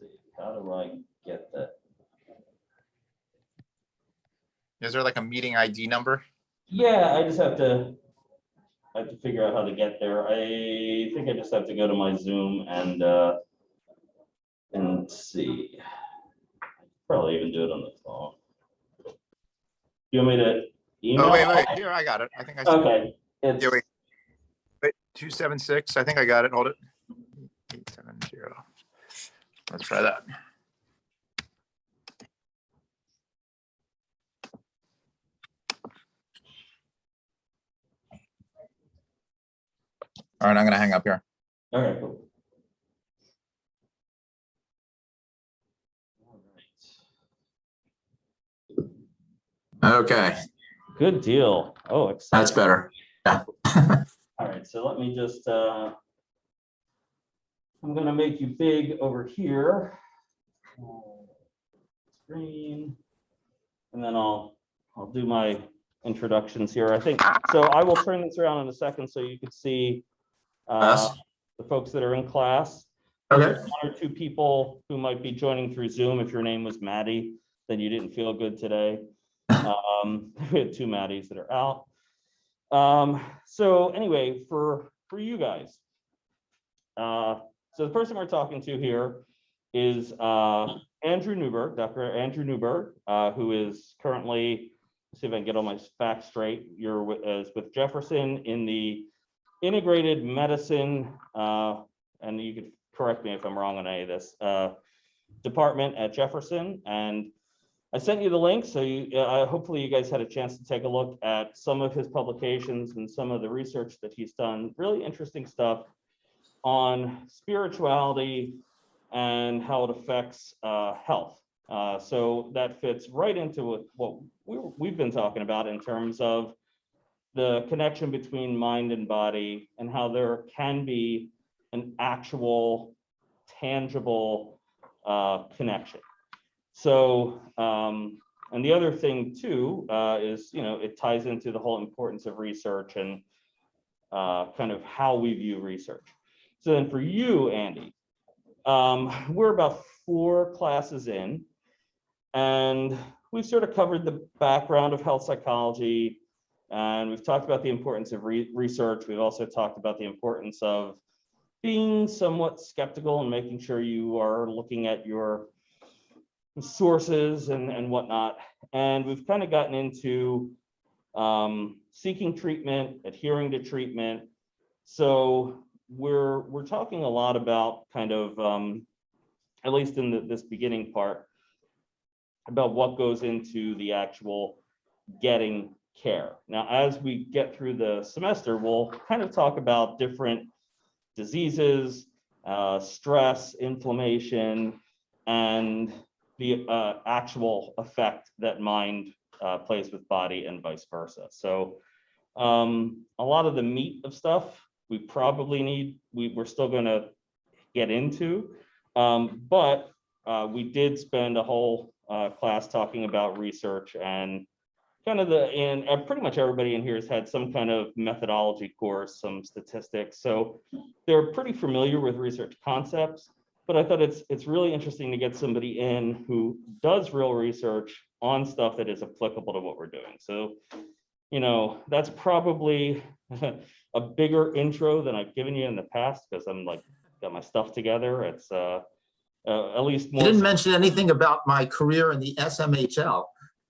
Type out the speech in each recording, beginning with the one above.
see. How do I get that? Is there like a meeting ID number? Yeah, I just have to figure out how to get there. I think I just have to go to my Zoom and see. Probably even do it on the phone. You want me to email? Oh, wait. Here, I got it. I think I see it. Okay. It's, Yeah, wait, 276. I think I got it. Hold it. 870. Let's try that. All right, I'm going to hang up here. all right, cool. All right. Okay, Good deal. Oh, exciting. that's better. Yeah. All right, so let me just, I'm gonna make you big over here. Screen, and then I'll do my introductions here. I think, so I will turn this around in a second so you can see Yes. the folks that are in class. Okay. There's one or two people who might be joining through Zoom. If your name was Maddie, then you didn't feel good today. We had two Maddies that are out. So anyway, for you guys, so the person we're talking to here is Andrew Newberg, Dr. Andrew Newberg, who is currently, let's see if I can get all my facts straight. You're with Jefferson in the integrated medicine, and you could correct me if I'm wrong on any of this, department at Jefferson. And I sent you the link, so hopefully you guys had a chance to take a look at some of his publications and some of the research that he's done. Really interesting stuff on spirituality and how it affects health. So that fits right into what we've been talking about in terms of the connection between mind and body and how there can be an actual tangible connection. So, and the other thing too is, it ties into the whole importance of research and kind of how we view research. So then for you, Andy, we're about 4 classes in, and we've sort of covered the background of health psychology, and we've talked about the importance of research. We've also talked about the importance of being somewhat skeptical and making sure you are looking at your sources and whatnot. And we've kind of gotten into seeking treatment, adhering to treatment. So we're talking a lot about kind of, at least in this beginning part, about what goes into the actual getting care. Now, as we get through the semester, we'll kind of talk about different diseases, stress, inflammation, and the actual effect that mind plays with body and vice versa. So a lot of the meat of stuff we probably we're still going to get into, but we did spend a whole class talking about research and kind of and pretty much everybody in here has had some kind of methodology course, some statistics. So they're pretty familiar with research concepts, but I thought it's really interesting to get somebody in who does real research on stuff that is applicable to what we're doing. So, that's probably a bigger intro than I've given you in the past because I'm like, got my stuff together. It's at least more. You didn't mention anything about my career in the SMHL.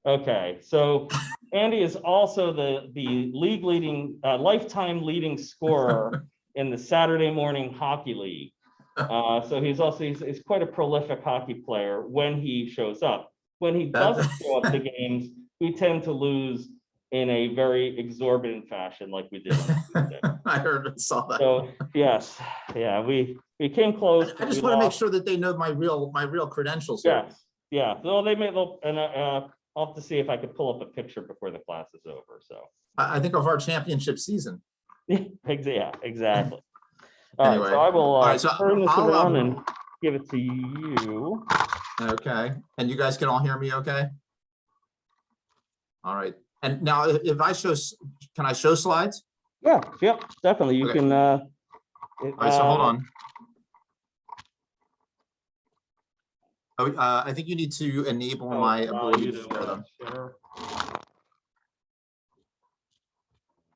Okay, so Andy is also the league leading, lifetime leading scorer in the Saturday morning hockey league. So he's quite a prolific hockey player when he shows up. When he doesn't show up to games, we tend to lose in a very exorbitant fashion, like we did on Tuesday. I heard, saw that. So yes, yeah, we came close. I just want to make sure that they know my real credentials here. Yes, yeah. Well, and I'll have to see if I could pull up a picture before the class is over. So I think of our championship season. yeah, exactly. All Anyway, right, so I will all right, so turn this I'll, around and give it to you. Okay, and you guys can all hear me okay? All right, and now if I can I show slides? Yeah, yep, definitely. You Okay. can. All right, so hold on. Oh, I think you need to enable Oh, my allow ability you to to, share them. share.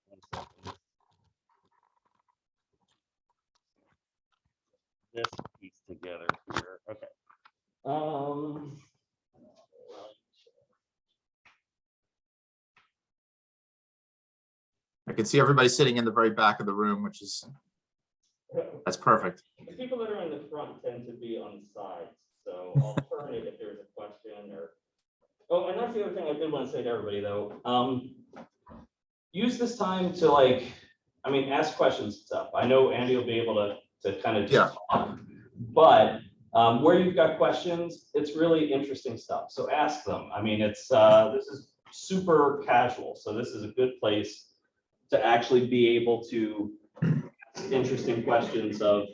One second. This piece together here. Okay. I can see everybody sitting in the very back of the room, which is, that's perfect. The people that are in the front tend to be on the sides, so I'll turn it if there's a question or. Oh, and that's the other thing I did want to say to everybody though. Use this time to ask questions and stuff. I know Andy will be able to kind of Yeah. just talk, but where you've got questions, it's really interesting stuff. So ask them. I mean, it's this is super casual, so this is a good place to actually be able to ask interesting questions of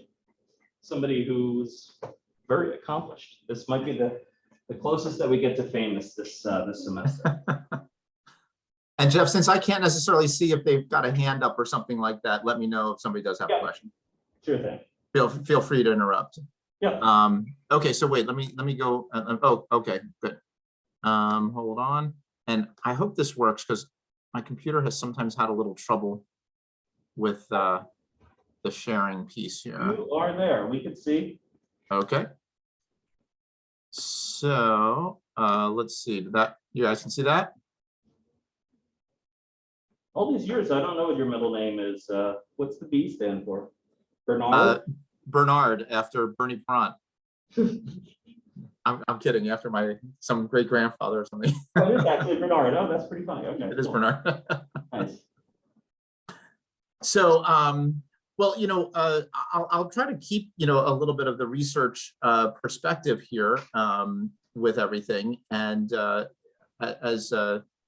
somebody who's very accomplished. This might be the closest that we get to famous this semester. And Jeff, since I can't necessarily see if they've got a hand up or something like that, let me know if somebody does have a Yeah. question. Sure thing. Feel free to interrupt. Yeah. Okay, so wait, let me go. Oh, okay, good. Hold on. And I hope this works because my computer has sometimes had a little trouble with the sharing piece here. You are there. We could see. Okay. So let's see that you guys can see that. All these years, I don't know what your middle name is. What's the B stand for? Bernard? Bernard, after Bernie Perrant. I'm kidding, after some great grandfather or something. Oh, it is actually Bernard. Oh, that's pretty funny. Okay. It is cool. Bernard. Nice. So, well, I'll try to keep, a little bit of the research perspective here with everything. And as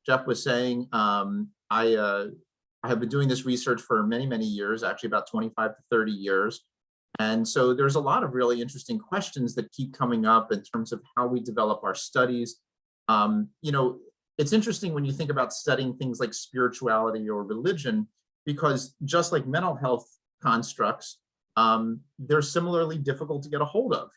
Jeff was saying, I have been doing this research for many, many years, actually about 25 to 30 years. And so there's a lot of really interesting questions that keep coming up in terms of how we develop our studies. It's interesting when you think about studying things like spirituality or religion, because just like mental health constructs, they're similarly difficult to get a hold of.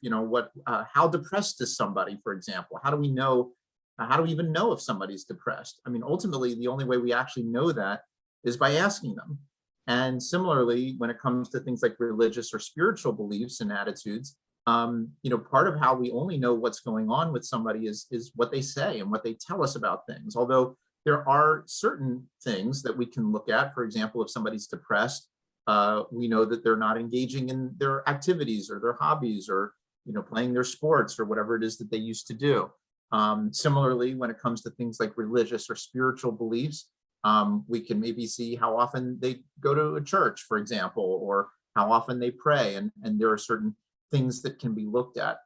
How depressed is somebody, for example? How do we know? How do we even know if somebody's depressed? I mean, ultimately, the only way we actually know that is by asking them. And similarly, when it comes to things like religious or spiritual beliefs and attitudes, part of how we only know what's going on with somebody is what they say and what they tell us about things. Although there are certain things that we can look at. For example, if somebody's depressed, we know that they're not engaging in their activities or their hobbies or playing their sports or whatever it is that they used to do. Similarly, when it comes to things like religious or spiritual beliefs, we can maybe see how often they go to a church, for example, or how often they pray. And there are certain things that can be looked at.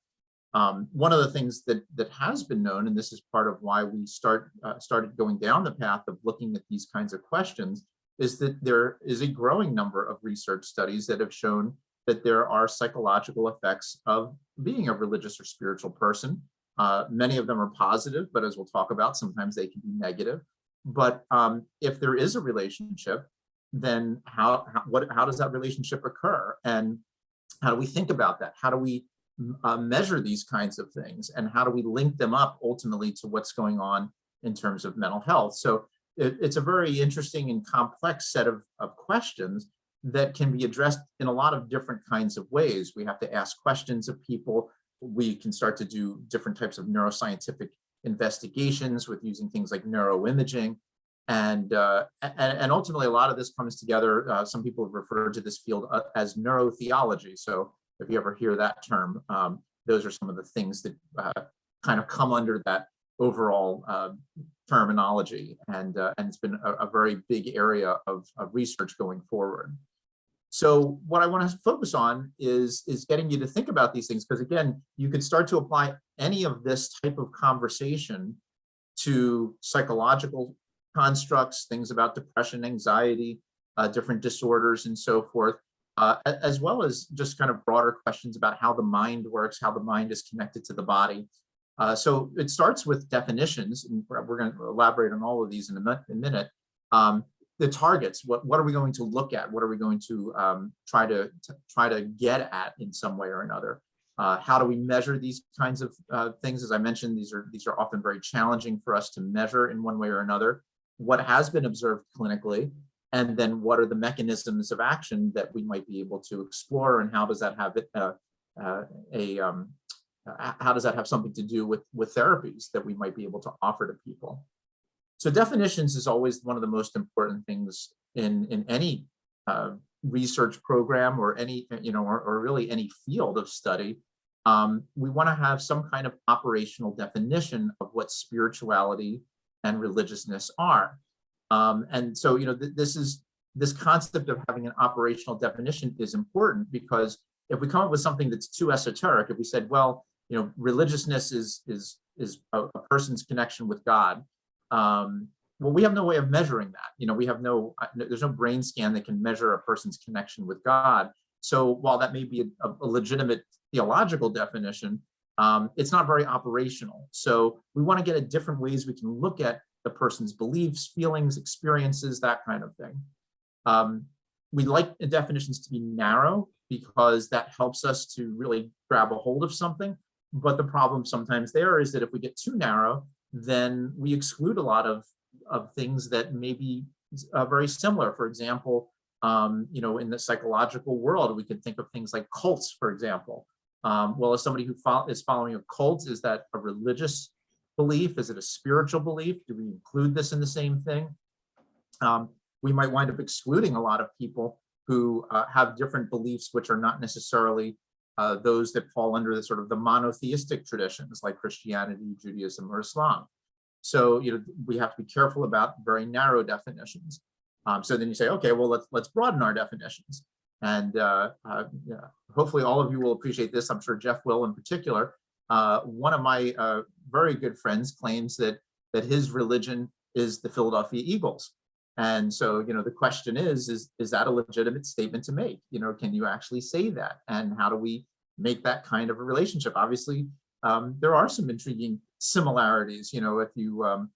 One of the things that has been known, and this is part of why we started going down the path of looking at these kinds of questions, is that there is a growing number of research studies that have shown that there are psychological effects of being a religious or spiritual person. Many of them are positive, but as we'll talk about, sometimes they can be negative. But if there is a relationship, then how does that relationship occur? And how do we think about that? How do we measure these kinds of things? And how do we link them up ultimately to what's going on in terms of mental health? So it's a very interesting and complex set of questions that can be addressed in a lot of different kinds of ways. We have to ask questions of people. We can start to do different types of neuroscientific investigations with using things like neuroimaging. And ultimately, a lot of this comes together. Some people have referred to this field as neurotheology. So if you ever hear that term, those are some of the things that kind of come under that overall terminology. And it's been a very big area of research going forward. So what I want to focus on is getting you to think about these things, because again, you could start to apply any of this type of conversation to psychological constructs, things about depression, anxiety, different disorders, and so forth, as well as just kind of broader questions about how the mind works, how the mind is connected to the body. So it starts with definitions, and we're going to elaborate on all of these in a minute. The targets, what are we going to look at? What are we going to try to get at in some way or another? How do we measure these kinds of things? As I mentioned, these are often very challenging for us to measure in one way or another. What has been observed clinically, and then what are the mechanisms of action that we might be able to explore, and how does that have how does that have something to do with therapies that we might be able to offer to people? So definitions is always one of the most important things in any research program or any, or really any field of study. We want to have some kind of operational definition of what spirituality and religiousness are. And so, this concept of having an operational definition is important, because if we come up with something that's too esoteric, if we said, well, religiousness is a person's connection with God, well, we have no way of measuring that. We have there's no brain scan that can measure a person's connection with God. So while that may be a legitimate theological definition, it's not very operational. So we want to get at different ways we can look at the person's beliefs, feelings, experiences, that kind of thing. We like the definitions to be narrow, because that helps us to really grab a hold of something. But the problem sometimes there is that if we get too narrow, then we exclude a lot of things that may be very similar. For example, in the psychological world, we could think of things like cults, for example. Well, as somebody who is following a cult, is that a religious belief? Is it a spiritual belief? Do we include this in the same thing? We might wind up excluding a lot of people who have different beliefs, which are not necessarily those that fall under the sort of the monotheistic traditions like Christianity, Judaism, or Islam. So we have to be careful about very narrow definitions. So then you say, okay, well, let's broaden our definitions. And hopefully all of you will appreciate this. I'm sure Jeff will in particular. One of my very good friends claims that his religion is the Philadelphia Eagles. And so, the question is that a legitimate statement to make? Can you actually say that? And how do we make that kind of a relationship? Obviously, there are some intriguing similarities. If you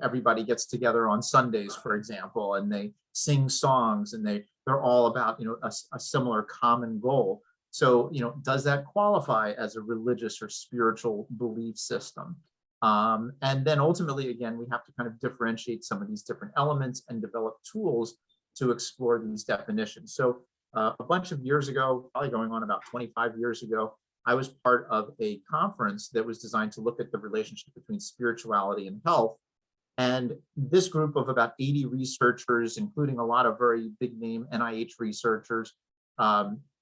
everybody gets together on Sundays, for example, and they sing songs, and they're all about a similar common goal. So does that qualify as a religious or spiritual belief system? And then ultimately, again, we have to kind of differentiate some of these different elements and develop tools to explore these definitions. So a bunch of years ago, probably going on about 25 years ago, I was part of a conference that was designed to look at the relationship between spirituality and health. And this group of about 80 researchers, including a lot of very big name NIH researchers,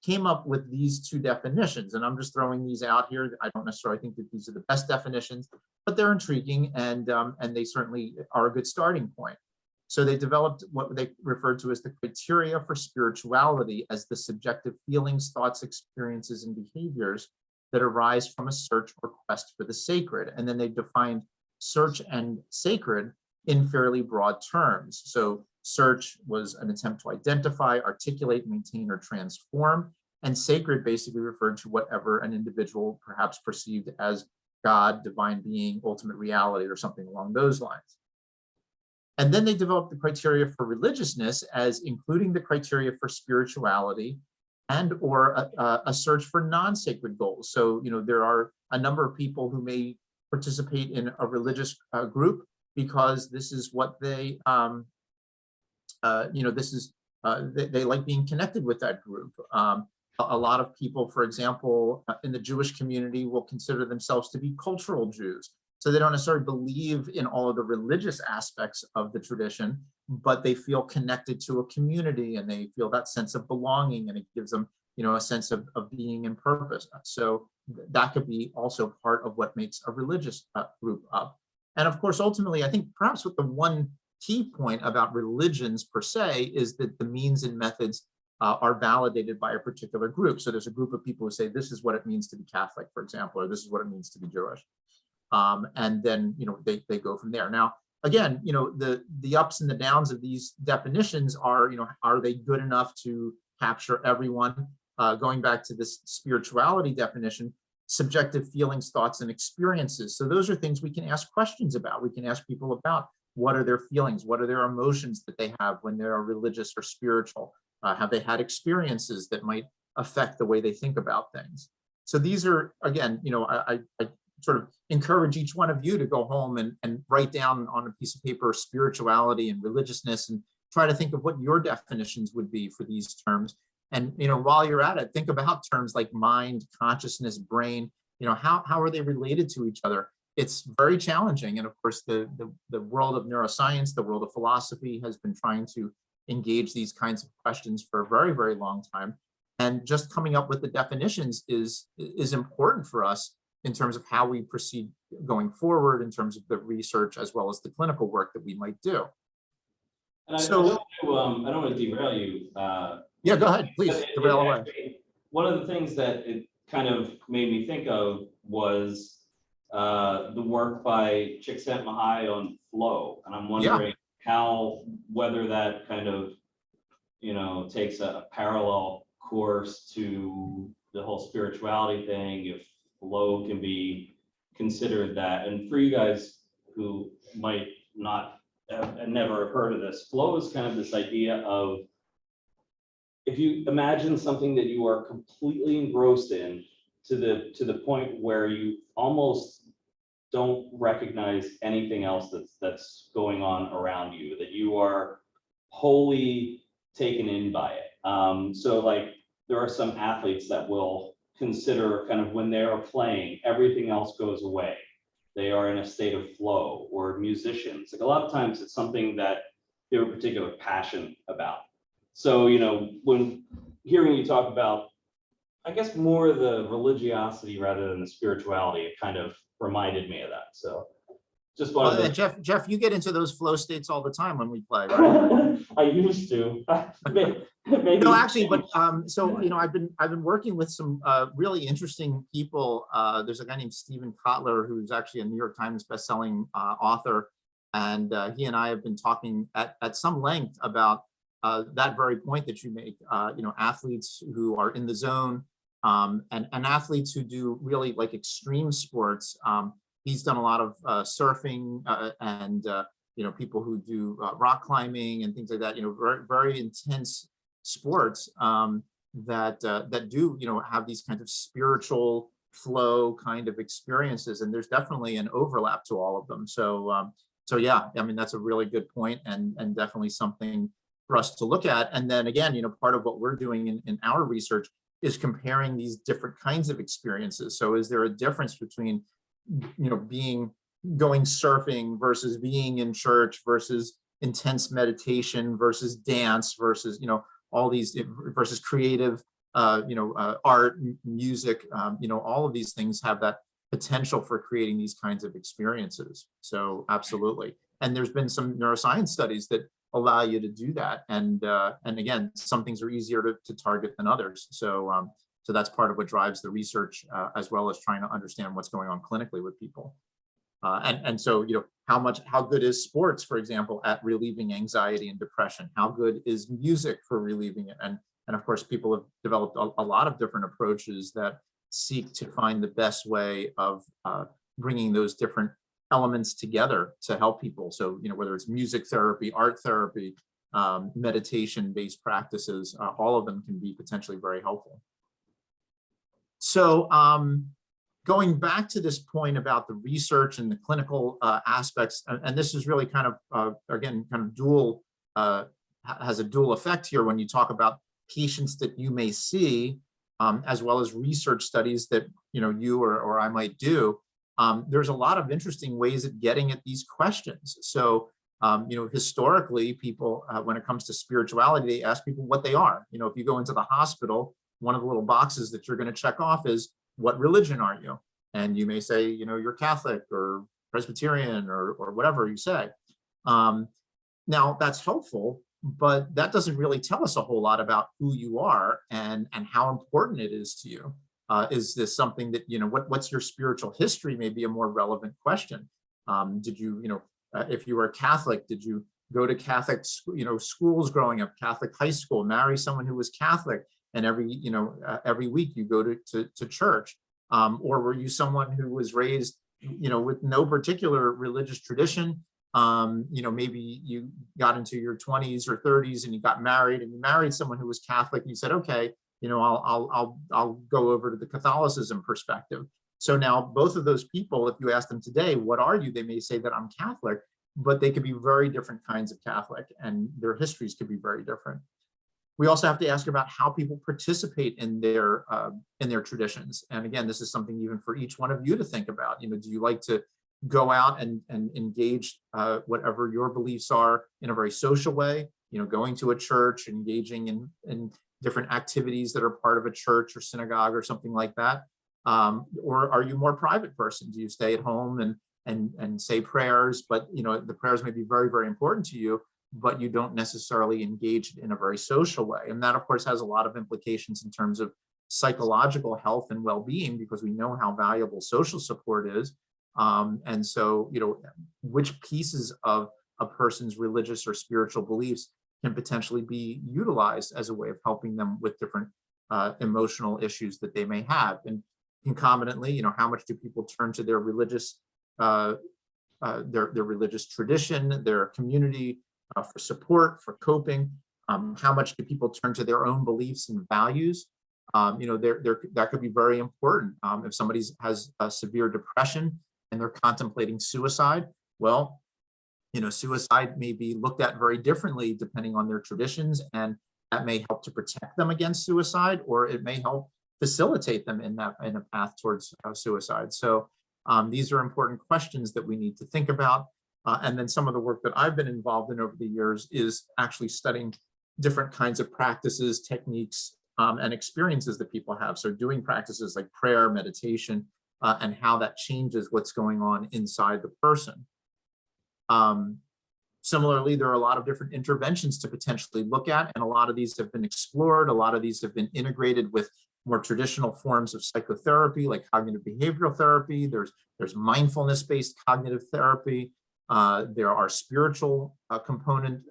came up with these two definitions. And I'm just throwing these out here. I don't necessarily think that these are the best definitions, but they're intriguing, and they certainly are a good starting point. So they developed what they referred to as the criteria for spirituality as the subjective feelings, thoughts, experiences, and behaviors that arise from a search or quest for the sacred. And then they defined search and sacred in fairly broad terms. So search was an attempt to identify, articulate, maintain, or transform. And sacred basically referred to whatever an individual perhaps perceived as God, divine being, ultimate reality, or something along those lines. And then they developed the criteria for religiousness as including the criteria for spirituality and or a search for non-sacred goals. So, there are a number of people who may participate in a religious group because this is what they, they like being connected with that group. A lot of people, for example, in the Jewish community will consider themselves to be cultural Jews. So they don't necessarily believe in all of the religious aspects of the tradition, but they feel connected to a community and they feel that sense of belonging, and it gives them, a sense of being in purpose. So that could be also part of what makes a religious group up. And of course, ultimately, I think perhaps what the one key point about religions per se is that the means and methods are validated by a particular group. So there's a group of people who say, this is what it means to be Catholic, for example, or this is what it means to be Jewish. And then, they go from there. Now, again, the ups and the downs of these definitions are, are they good enough to capture everyone? Going back to this spirituality definition, subjective feelings, thoughts, and experiences. So those are things we can ask questions about. We can ask people about what are their feelings, what are their emotions that they have when they're religious or spiritual. Have they had experiences that might affect the way they think about things. So these are, again, I sort of encourage each one of you to go home and write down on a piece of paper spirituality and religiousness, and try to think of what your definitions would be for these terms. And while you're at it, think about terms like mind, consciousness, brain. How are they related to each other? It's very challenging. And of course, the world of neuroscience, the world of philosophy has been trying to engage these kinds of questions for a very, very long time. And just coming up with the definitions is important for us in terms of how we proceed going forward, in terms of the research as well as the clinical work that we might do. And So, I don't want to derail you. Yeah, go ahead, please. Derail away. Actually, one of the things that it kind of made me think of was the work by Csikszentmihalyi on flow, and I'm wondering whether that kind of takes a parallel course to the whole spirituality thing, if flow can be considered that. And for you guys who might not have never heard of this, flow is kind of this idea of, if you imagine something that you are completely engrossed in to the point where you almost don't recognize anything else that's going on around you, that you are wholly taken in by it. So like there are some athletes that will consider kind of when they're playing, everything else goes away. They are in a state of flow, or musicians. Like a lot of times it's something that they have a particular passion about. So, when hearing you talk about, I guess, more the religiosity rather than the spirituality, it kind of reminded me of that. So just wanted to... Jeff, you get into those flow states all the time when we play, right? I used to. Maybe. No, actually, but so I've been working with some really interesting people. There's a guy named Stephen Kotler, who's actually a New York Times bestselling author, and he and I have been talking at some length about that very point that you make. Athletes who are in the zone, and athletes who do really like extreme sports. He's done a lot of surfing and people who do rock climbing and things like that. Very, very intense sports that do have these kind of spiritual flow kind of experiences, and there's definitely an overlap to all of them. So yeah, I mean, that's a really good point, and definitely something for us to look at. And then again, part of what we're doing in our research is comparing these different kinds of experiences. So is there a difference between going surfing versus being in church versus intense meditation versus dance versus all these versus creative art, music, all of these things have that potential for creating these kinds of experiences. So absolutely. And there's been some neuroscience studies that allow you to do that. And again, some things are easier to target than others. So that's part of what drives the research, as well as trying to understand what's going on clinically with people. And so, how good is sports, for example, at relieving anxiety and depression? How good is music for relieving it? And of course, people have developed a lot of different approaches that seek to find the best way of bringing those different elements together to help people. So, whether it's music therapy, art therapy, meditation-based practices, all of them can be potentially very helpful. So going back to this point about the research and the clinical aspects, and this is really kind of, again, kind of dual, has a dual effect here when you talk about patients that you may see, as well as research studies that you or I might do. There's a lot of interesting ways of getting at these questions. So, historically, people, when it comes to spirituality, they ask people what they are. If you go into the hospital, one of the little boxes that you're going to check off is, what religion are you? And you may say, you're Catholic or Presbyterian or whatever you say. Now that's helpful, but that doesn't really tell us a whole lot about who you are and how important it is to you. Is this something that, what's your spiritual history may be a more relevant question. Did you, if you were Catholic, did you go to Catholic, schools growing up, Catholic high school, marry someone who was Catholic, and every week you go to church? Or were you someone who was raised, with no particular religious tradition? Maybe you got into your 20s or 30s and you got married, and you married someone who was Catholic, and you said, okay, I'll go over to the Catholicism perspective. So now both of those people, if you ask them today, what are you? They may say that I'm Catholic, but they could be very different kinds of Catholic, and their histories could be very different. We also have to ask about how people participate in their traditions. And again, this is something even for each one of you to think about. Do you like to go out and engage whatever your beliefs are in a very social way? Going to a church, engaging in different activities that are part of a church or synagogue or something like that. Or are you a more private person? Do you stay at home and say prayers, but the prayers may be very, very important to you, but you don't necessarily engage in a very social way. And that, of course, has a lot of implications in terms of psychological health and well-being, because we know how valuable social support is. And so, which pieces of a person's religious or spiritual beliefs can potentially be utilized as a way of helping them with different emotional issues that they may have. And concomitantly, how much do people turn to their religious their religious tradition, their community for support, for coping? How much do people turn to their own beliefs and values? That could be very important. If somebody has a severe depression and they're contemplating suicide, well, suicide may be looked at very differently depending on their traditions, and that may help to protect them against suicide, or it may help facilitate them in a path towards suicide. So these are important questions that we need to think about. And then some of the work that I've been involved in over the years is actually studying different kinds of practices, techniques, and experiences that people have. So doing practices like prayer, meditation, and how that changes what's going on inside the person. Similarly, there are a lot of different interventions to potentially look at, and a lot of these have been explored. A lot of these have been integrated with more traditional forms of psychotherapy, like cognitive behavioral therapy. There's mindfulness-based cognitive therapy. There are spiritual component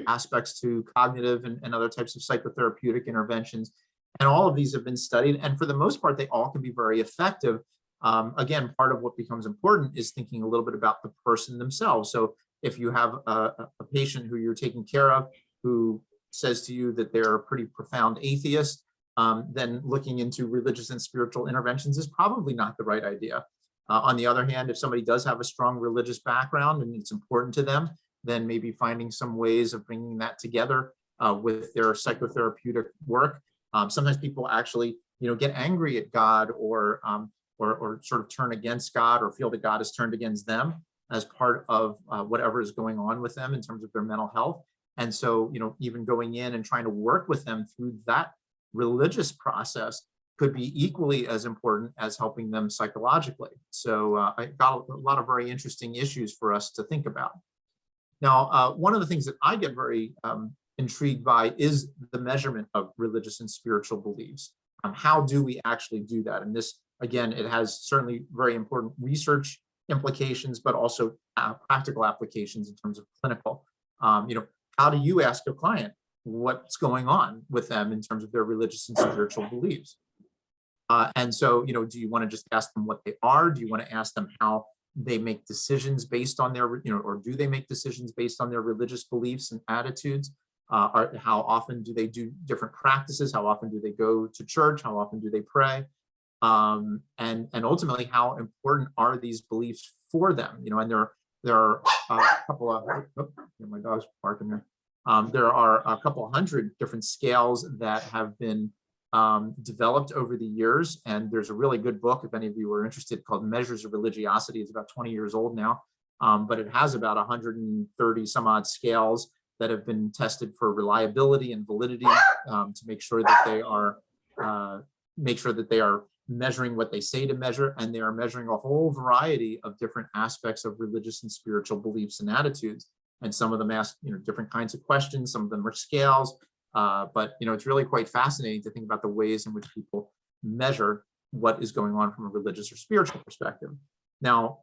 aspects to cognitive and other types of psychotherapeutic interventions. And all of these have been studied, and for the most part, they all can be very effective. Again, part of what becomes important is thinking a little bit about the person themselves. So if you have a patient who you're taking care of who says to you that they're a pretty profound atheist, then looking into religious and spiritual interventions is probably not the right idea. On the other hand, if somebody does have a strong religious background and it's important to them, then maybe finding some ways of bringing that together with their psychotherapeutic work. Sometimes people actually, get angry at God or sort of turn against God, or feel that God has turned against them as part of whatever is going on with them in terms of their mental health. And so, even going in and trying to work with them through that religious process could be equally as important as helping them psychologically. So I got a lot of very interesting issues for us to think about. Now, one of the things that I get very intrigued by is the measurement of religious and spiritual beliefs. How do we actually do that? And this, again, it has certainly very important research implications, but also practical applications in terms of clinical. How do you ask a client what's going on with them in terms of their religious and spiritual beliefs? And so, do you want to just ask them what they are? Do you want to ask them how they make decisions based on their, or do they make decisions based on their religious beliefs and attitudes? How often do they do different practices? How often do they go to church? How often do they pray? And ultimately, how important are these beliefs for them? And there are a couple of, my dog's barking there. There are a couple of hundred different scales that have been developed over the years. And there's a really good book, if any of you are interested, called Measures of Religiosity. It's about 20 years old now, but it has about 130 some odd scales that have been tested for reliability and validity to make sure that they are measuring what they say to measure, and they are measuring a whole variety of different aspects of religious and spiritual beliefs and attitudes. And some of them ask, different kinds of questions. Some of them are scales, but it's really quite fascinating to think about the ways in which people measure what is going on from a religious or spiritual perspective. Now,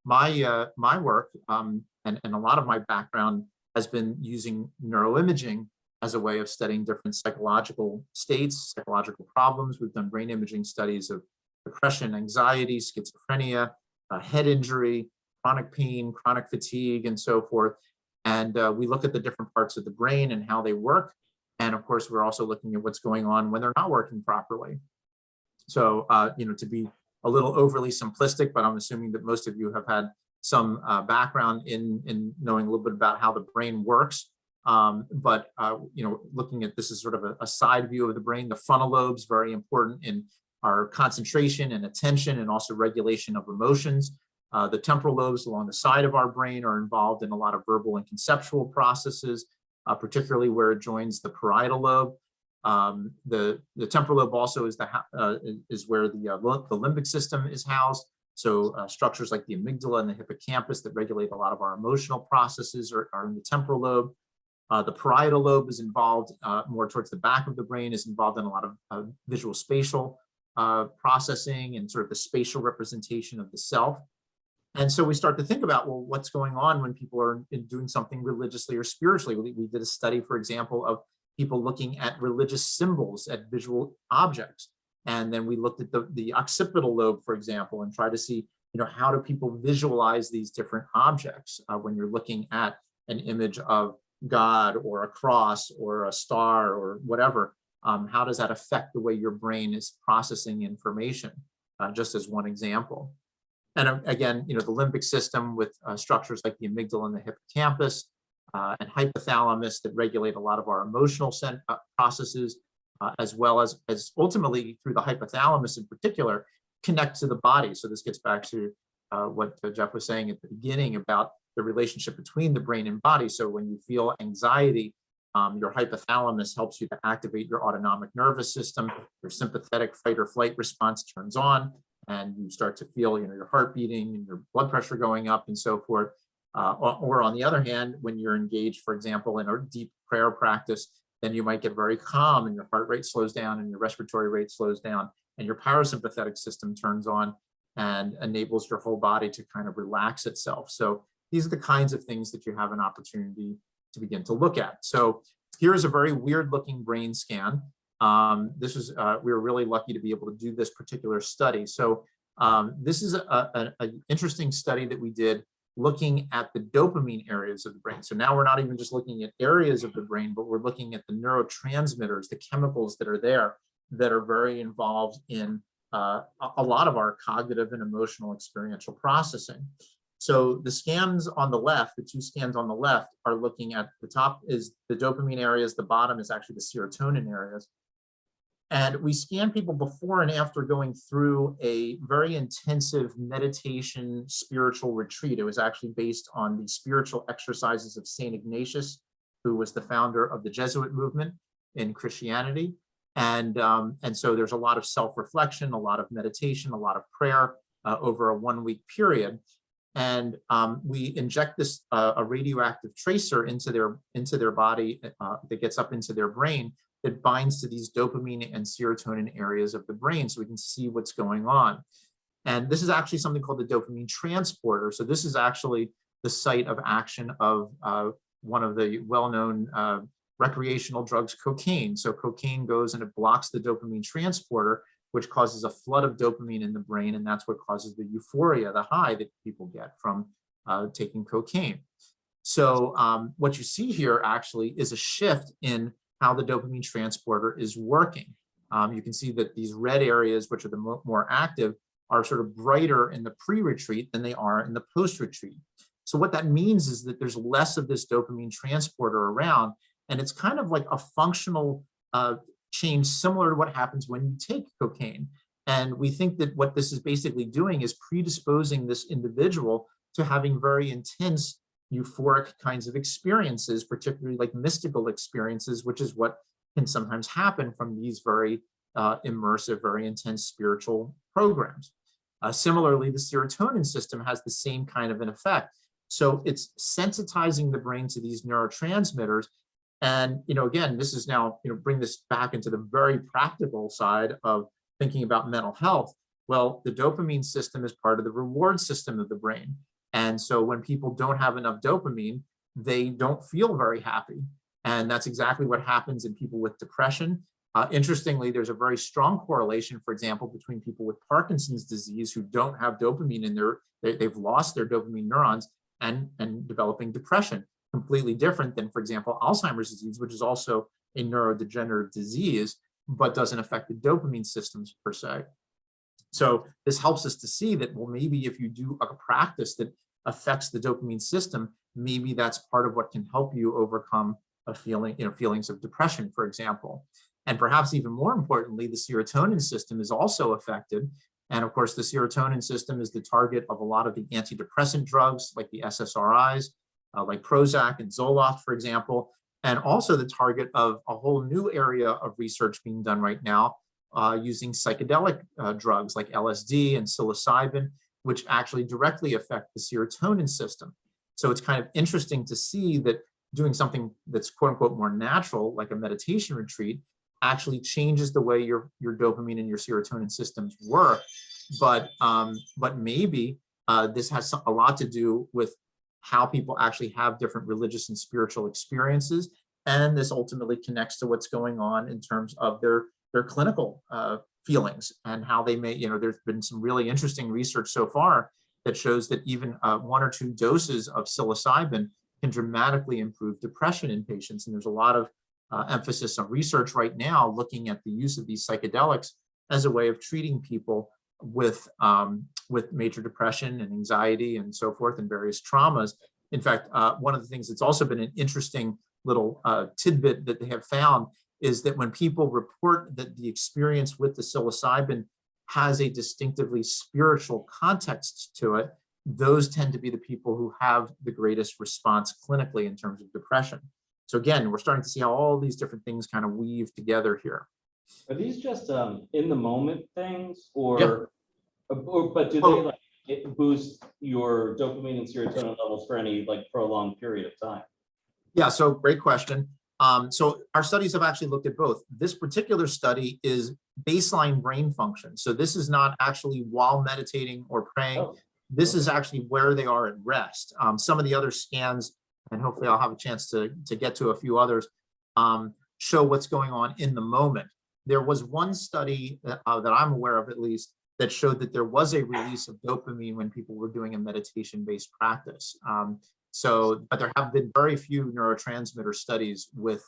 my work and a lot of my background has been using neuroimaging as a way of studying different psychological states, psychological problems. We've done brain imaging studies of depression, anxiety, schizophrenia, head injury, chronic pain, chronic fatigue, and so forth. And we look at the different parts of the brain and how they work. And of course, we're also looking at what's going on when they're not working properly. So, to be a little overly simplistic, but I'm assuming that most of you have had some background in knowing a little bit about how the brain works. Looking at this as sort of a side view of the brain, the frontal lobes, very important in our concentration and attention and also regulation of emotions. The temporal lobes along the side of our brain are involved in a lot of verbal and conceptual processes, particularly where it joins the parietal lobe. The temporal lobe also is where the limbic system is housed. So structures like the amygdala and the hippocampus that regulate a lot of our emotional processes are in the temporal lobe. The parietal lobe is involved more towards the back of the brain, is involved in a lot of visual spatial processing and sort of the spatial representation of the self. And so we start to think about, well, what's going on when people are doing something religiously or spiritually? We did a study, for example, of people looking at religious symbols, at visual objects. And then we looked at the occipital lobe, for example, and tried to see, how do people visualize these different objects when you're looking at an image of God or a cross or a star or whatever. How does that affect the way your brain is processing information? Just as one example. And again, the limbic system with structures like the amygdala and the hippocampus and hypothalamus that regulate a lot of our emotional processes, as well as ultimately through the hypothalamus in particular, connect to the body. So this gets back to what Jeff was saying at the beginning about the relationship between the brain and body. So when you feel anxiety, your hypothalamus helps you to activate your autonomic nervous system. Your sympathetic fight or flight response turns on, and you start to feel, your heart beating and your blood pressure going up and so forth. Or on the other hand, when you're engaged, for example, in a deep prayer practice, then you might get very calm and your heart rate slows down and your respiratory rate slows down and your parasympathetic system turns on and enables your whole body to kind of relax itself. So these are the kinds of things that you have an opportunity to begin to look at. So here's a very weird looking brain scan. We were really lucky to be able to do this particular study. So this is an interesting study that we did looking at the dopamine areas of the brain. So now we're not even just looking at areas of the brain, but we're looking at the neurotransmitters, the chemicals that are there that are very involved in a lot of our cognitive and emotional experiential processing. So the scans on the left, the two scans on the left are looking at the top is the dopamine areas, the bottom is actually the serotonin areas. And we scan people before and after going through a very intensive meditation spiritual retreat. It was actually based on the spiritual exercises of St. Ignatius, who was the founder of the Jesuit movement in Christianity. And so there's a lot of self-reflection, a lot of meditation, a lot of prayer over a 1 week period. And we inject this a radioactive tracer into their body that gets up into their brain that binds to these dopamine and serotonin areas of the brain so we can see what's going on. And this is actually something called the dopamine transporter. So this is actually the site of action of one of the well-known recreational drugs, cocaine. So cocaine goes and it blocks the dopamine transporter, which causes a flood of dopamine in the brain. And that's what causes the euphoria, the high that people get from taking cocaine. So what you see here actually is a shift in how the dopamine transporter is working. You can see that these red areas, which are the more active, are sort of brighter in the pre-retreat than they are in the post-retreat. So what that means is that there's less of this dopamine transporter around, and it's kind of like a functional change similar to what happens when you take cocaine. And we think that what this is basically doing is predisposing this individual to having very intense euphoric kinds of experiences, particularly like mystical experiences, which is what can sometimes happen from these very immersive, very intense spiritual programs. Similarly, the serotonin system has the same kind of an effect. So it's sensitizing the brain to these neurotransmitters. And, again, this is now, bring this back into the very practical side of thinking about mental health. Well, the dopamine system is part of the reward system of the brain. And so when people don't have enough dopamine, they don't feel very happy. And that's exactly what happens in people with depression. Interestingly, there's a very strong correlation, for example, between people with Parkinson's disease who don't have dopamine in they've lost their dopamine neurons and developing depression. Completely different than, for example, Alzheimer's disease, which is also a neurodegenerative disease, but doesn't affect the dopamine systems per se. So this helps us to see that, well, maybe if you do a practice that affects the dopamine system, maybe that's part of what can help you overcome a feeling, feelings of depression, for example. And perhaps even more importantly, the serotonin system is also affected. And of course, the serotonin system is the target of a lot of the antidepressant drugs like the SSRIs, like Prozac and Zoloft, for example, and also the target of a whole new area of research being done right now using psychedelic drugs like LSD and psilocybin, which actually directly affect the serotonin system. So it's kind of interesting to see that doing something that's quote unquote more natural, like a meditation retreat, actually changes the way your dopamine and your serotonin systems work. But maybe this has a lot to do with how people actually have different religious and spiritual experiences. And this ultimately connects to what's going on in terms of their clinical feelings and how they may, there's been some really interesting research so far that shows that even 1 or 2 doses of psilocybin can dramatically improve depression in patients. And there's a lot of emphasis on research right now looking at the use of these psychedelics as a way of treating people with major depression and anxiety and so forth and various traumas. In fact, one of the things that's also been an interesting little tidbit that they have found is that when people report that the experience with the psilocybin has a distinctively spiritual context to it, those tend to be the people who have the greatest response clinically in terms of depression. So again, we're starting to see how all these different things kind of weave together here. Are these just in the moment things, or, Yeah. but do they like boost your dopamine and serotonin levels for any like prolonged period of time? Yeah, so great question. So our studies have actually looked at both. This particular study is baseline brain function. So this is not actually while meditating or praying. Oh, this okay. is actually where they are at rest. Some of the other scans, and hopefully I'll have a chance to get to a few others, show what's going on in the moment. There was one study that I'm aware of at least that showed that there was a release of dopamine when people were doing a meditation-based practice. But there have been very few neurotransmitter studies with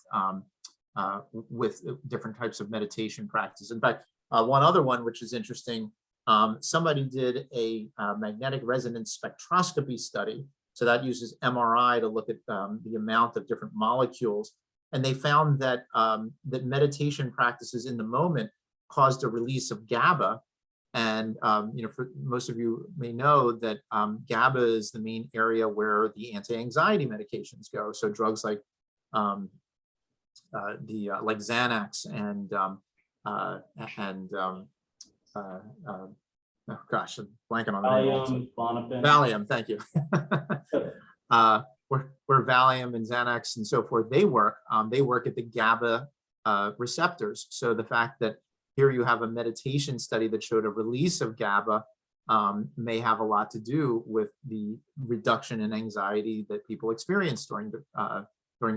different types of meditation practices. In fact, one other one, which is interesting, somebody did a magnetic resonance spectroscopy study. So that uses MRI to look at the amount of different molecules. And they found that that meditation practices in the moment caused a release of GABA. And for most of you may know that GABA is the main area where the anti-anxiety medications go. So drugs like like Xanax and oh gosh, I'm blanking on the name. Valium, Valium, thank you. Where Valium and Xanax and so forth, they work at the GABA receptors. So the fact that here you have a meditation study that showed a release of GABA may have a lot to do with the reduction in anxiety that people experience during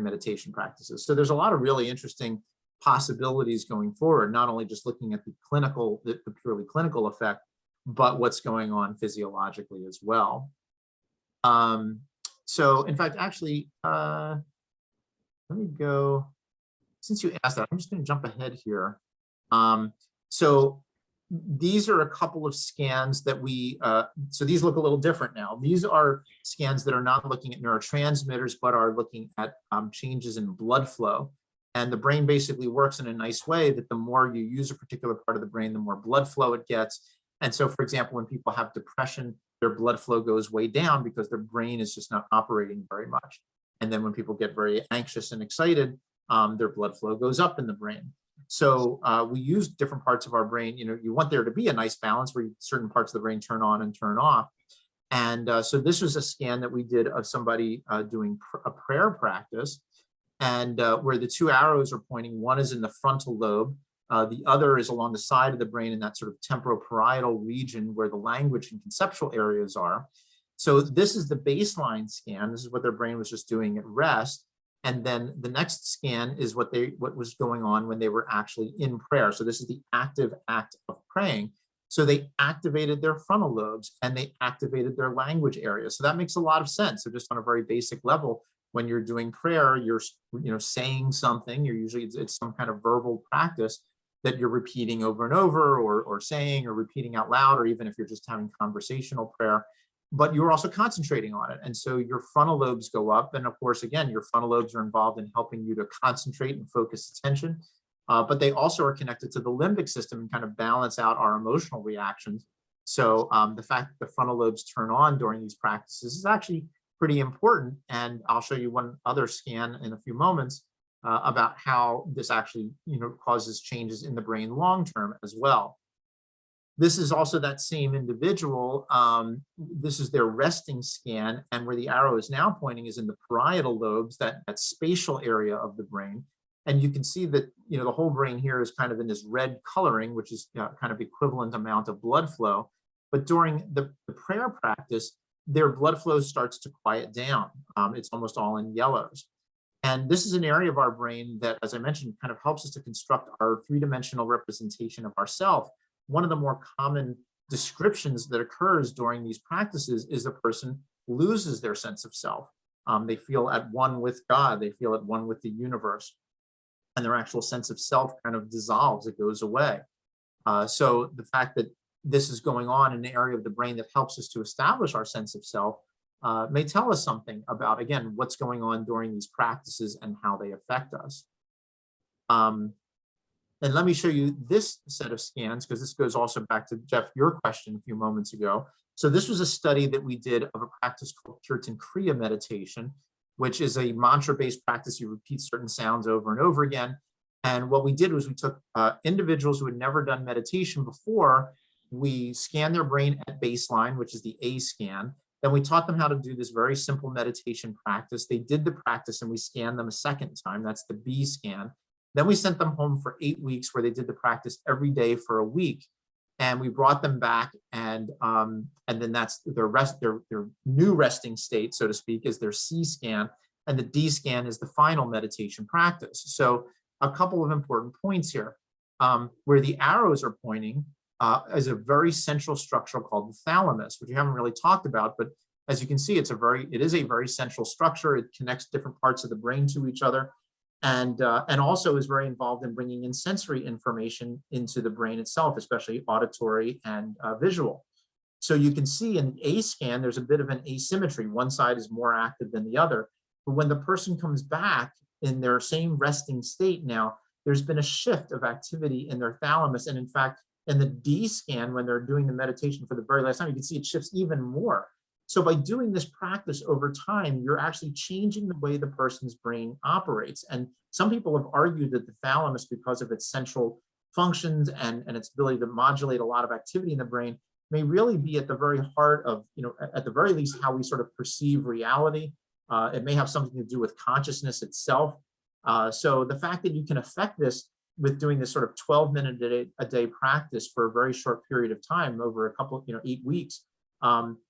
meditation practices. So there's a lot of really interesting possibilities going forward, not only just looking at the purely clinical effect, but what's going on physiologically as well. So in fact, actually, let me go, since you asked that, I'm just going to jump ahead here. So these are a couple of scans that so these look a little different now. These are scans that are not looking at neurotransmitters, but are looking at changes in blood flow. And the brain basically works in a nice way that the more you use a particular part of the brain, the more blood flow it gets. And so, for example, when people have depression, their blood flow goes way down because their brain is just not operating very much. And then when people get very anxious and excited, their blood flow goes up in the brain. So we use different parts of our brain. You want there to be a nice balance where certain parts of the brain turn on and turn off. And so this was a scan that we did of somebody doing a prayer practice, and where the 2 arrows are pointing, one is in the frontal lobe, the other is along the side of the brain in that sort of temporoparietal region where the language and conceptual areas are. So this is the baseline scan. This is what their brain was just doing at rest. And then the next scan is what was going on when they were actually in prayer. So this is the active act of praying. So they activated their frontal lobes and they activated their language area. So that makes a lot of sense. So just on a very basic level, when you're doing prayer, you're saying something. You're usually it's some kind of verbal practice that you're repeating over and over, or saying or repeating out loud, or even if you're just having conversational prayer. But you're also concentrating on it, and so your frontal lobes go up. And of course, again, your frontal lobes are involved in helping you to concentrate and focus attention. But they also are connected to the limbic system and kind of balance out our emotional reactions. So the fact that the frontal lobes turn on during these practices is actually pretty important. And I'll show you one other scan in a few moments about how this actually causes changes in the brain long term as well. This is also that same individual. This is their resting scan, and where the arrow is now pointing is in the parietal lobes, that spatial area of the brain. And you can see that the whole brain here is kind of in this red coloring, which is kind of equivalent amount of blood flow. But during the prayer practice, their blood flow starts to quiet down. It's almost all in yellows. And this is an area of our brain that, as I mentioned, kind of helps us to construct our three-dimensional representation of ourself. One of the more common descriptions that occurs during these practices is the person loses their sense of self. They feel at one with God. They feel at one with the universe. And their actual sense of self kind of dissolves. It goes away. So the fact that this is going on in the area of the brain that helps us to establish our sense of self may tell us something about, again, what's going on during these practices and how they affect us. And let me show you this set of scans, because this goes also back to, Jeff, your question a few moments ago. So this was a study that we did of a practice called Kirtan Kriya meditation, which is a mantra-based practice. You repeat certain sounds over and over again. And what we did was we took individuals who had never done meditation before. We scanned their brain at baseline, which is the A scan. Then we taught them how to do this very simple meditation practice. They did the practice and we scanned them a second time. That's the B scan. Then we sent them home for 8 weeks where they did the practice every day for a week. And we brought them back, and then that's their new resting state, so to speak, is their C scan, and the D scan is the final meditation practice. So a couple of important points here. Where the arrows are pointing is a very central structure called the thalamus, which we haven't really talked about, but as you can see, it is a very central structure. It connects different parts of the brain to each other. And also is very involved in bringing in sensory information into the brain itself, especially auditory and visual. So you can see in the A scan, there's a bit of an asymmetry. One side is more active than the other. But when the person comes back in their same resting state now, there's been a shift of activity in their thalamus. And in fact, in the D scan, when they're doing the meditation for the very last time, you can see it shifts even more. So by doing this practice over time, you're actually changing the way the person's brain operates. And some people have argued that the thalamus, because of its central functions and its ability to modulate a lot of activity in the brain, may really be at the very heart of, at the very least, how we sort of perceive reality. It may have something to do with consciousness itself. So the fact that you can affect this with doing this sort of 12-minute a day practice for a very short period of time over a couple, 8 weeks,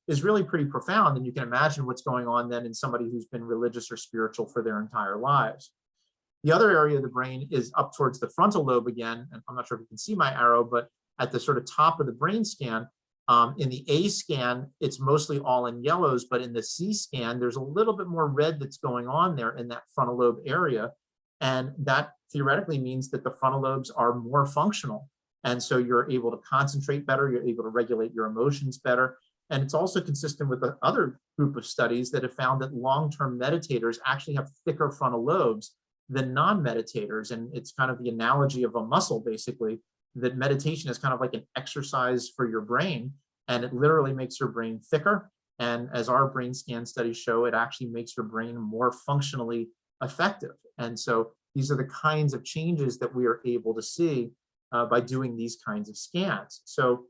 is really pretty profound. And you can imagine what's going on then in somebody who's been religious or spiritual for their entire lives. The other area of the brain is up towards the frontal lobe again. And I'm not sure if you can see my arrow, but at the sort of top of the brain scan, in the A scan, it's mostly all in yellows, but in the C scan, there's a little bit more red that's going on there in that frontal lobe area. And that theoretically means that the frontal lobes are more functional. And so you're able to concentrate better, you're able to regulate your emotions better. And it's also consistent with the other group of studies that have found that long-term meditators actually have thicker frontal lobes than non-meditators. And it's kind of the analogy of a muscle, basically, that meditation is kind of like an exercise for your brain, and it literally makes your brain thicker. And as our brain scan studies show, it actually makes your brain more functionally effective. And so these are the kinds of changes that we are able to see by doing these kinds of scans. So